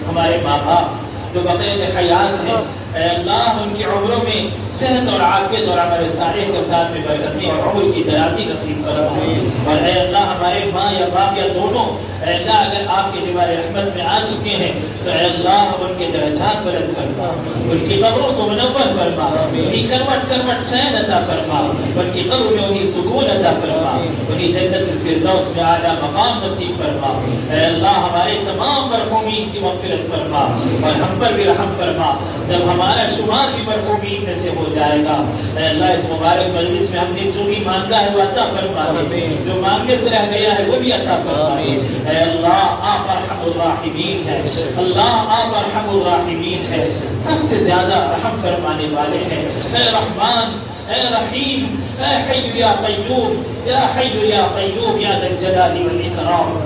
ہمارے ماں باپ جو بقیہ حیات ہیں اے اللہ ان کی عمروں میں صحت اور عافیت اور عمل صالح کے ساتھ میں برکتیں اور عمر کی درازی نصیب فرما، اور اے اللہ ہمارے ماں یا باپ یا دونوں اے اللہ اگر آپ کے دیوار رحمت میں آ چکے ہیں تو اے اللہ ان کے درجات بلند فرما، ان کی قبروں کو منور فرما، انہیں کروٹ کروٹ چین عطا فرما، ان کی قبر میں انہیں سکون عطا فرما، انہیں جنت الفردوس میں اعلیٰ مقام نصیب فرما، اے اللہ ہمارے تمام مرحومین کی مغفرت فرما اور ہم پر بھی رحم فرما، جب ہمارا شمار بھی مرحومین میں سے ہو جائے گا اے اللہ اس مبارک مجلس میں ہم نے جو بھی مانگا ہے وہ عطا فرما دے، جو مانگنے سے رہ گیا ہے وہ بھی عطا فرما دے، اے اللہ آپ ارحم الراحمین ہے، اللہ آپ ارحم الراحمین ہے، سب سے زیادہ رحم فرمانے والے ہیں، اے رحمان اے رحیم اے حی یا قیوم یا حی یا قیوم یا ذا الجلال والاکرام،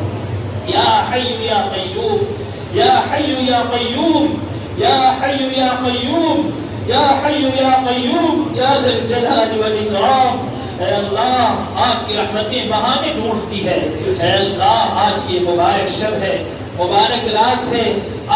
یا حی یا قیوم یا حی یا قیوم یا حی یا قیوم یا حی یا قیوم یا ذا الجلال والاکرام، اے اللہ آپ کی رحمتیں بہانے ڈھونڈتی ہے، اے اللہ آج کی مبارک شب ہے، مبارک رات ہے،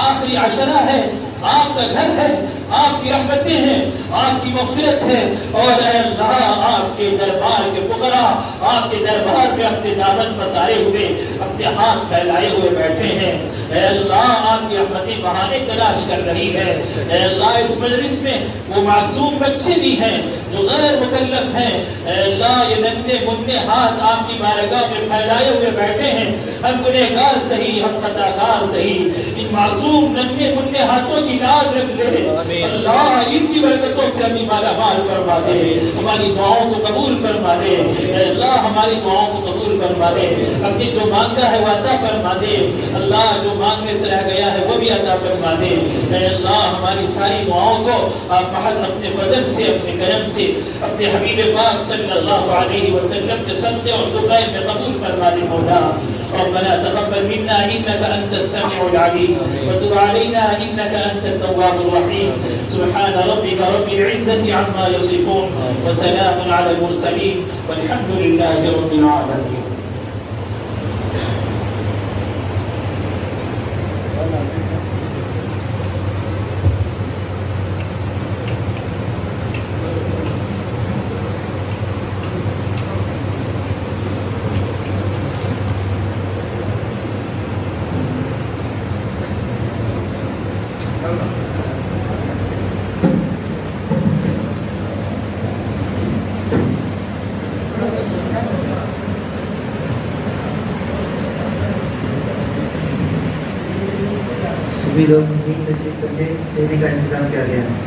آخری عشرہ ہے، آپ کا گھر ہے، آپ کی رحمتیں ہیں، آپ کی مغفرت ہے، اور اے اللہ آپ کے دربار کے فقراء آپ کے دربار میں اپنے دامن پسارے ہوئے اپنے ہاتھ پھیلائے ہوئے بیٹھے ہیں، اے اللہ آپ کی رحمتیں بہانے تلاش کر رہی ہے، اے اللہ اس مجلس میں وہ معصوم بچے بھی ہیں جو غیر مکلف ہیں، اے اللہ یہ ننھے منھے ہاتھ آپ کی بارگاہ میں پھیلائے ہوئے بیٹھے ہیں، ہم گنہگار صحیح ہم خطاکار صحیح، ان معصوم ننھے منھے ہاتھوں کی لاج رکھ لے اللہ، ان کی برکتوں سے ہمیں مالا مال فرما دے، ہماری دعاؤں کو قبول فرما دے، اے اللہ ہماری دعاؤں کو قبول فرما دے، اپنی جو مانگا ہے وہ عطا فرما دے، اللہ جو مانگنے سے رہ گیا ہے وہ بھی عطا فرما دے، اے اللہ ہماری ساری دعاؤں کو آپ محض اپنے فضل سے اپنے کرم سے اپنے حبیب پاک صلی اللہ علیہ وسلم کے صدقے اور دعائیں میں قبول فرما دے مولا۔ ربنا تقبل منا انك انت السميع العليم وتب علينا انك انت التواب الرحيم سبحان ربك رب العزة عما يصفون وسلام على المرسلين والحمد لله رب العالمين۔ سبھی لوگ تشریف کر کے سہری کا انتظام کیا گیا ہے۔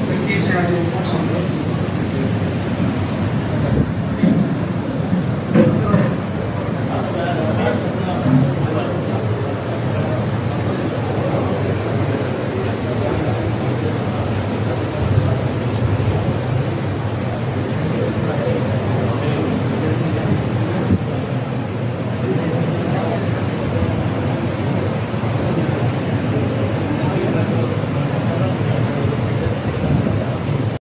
ترتیب سے آج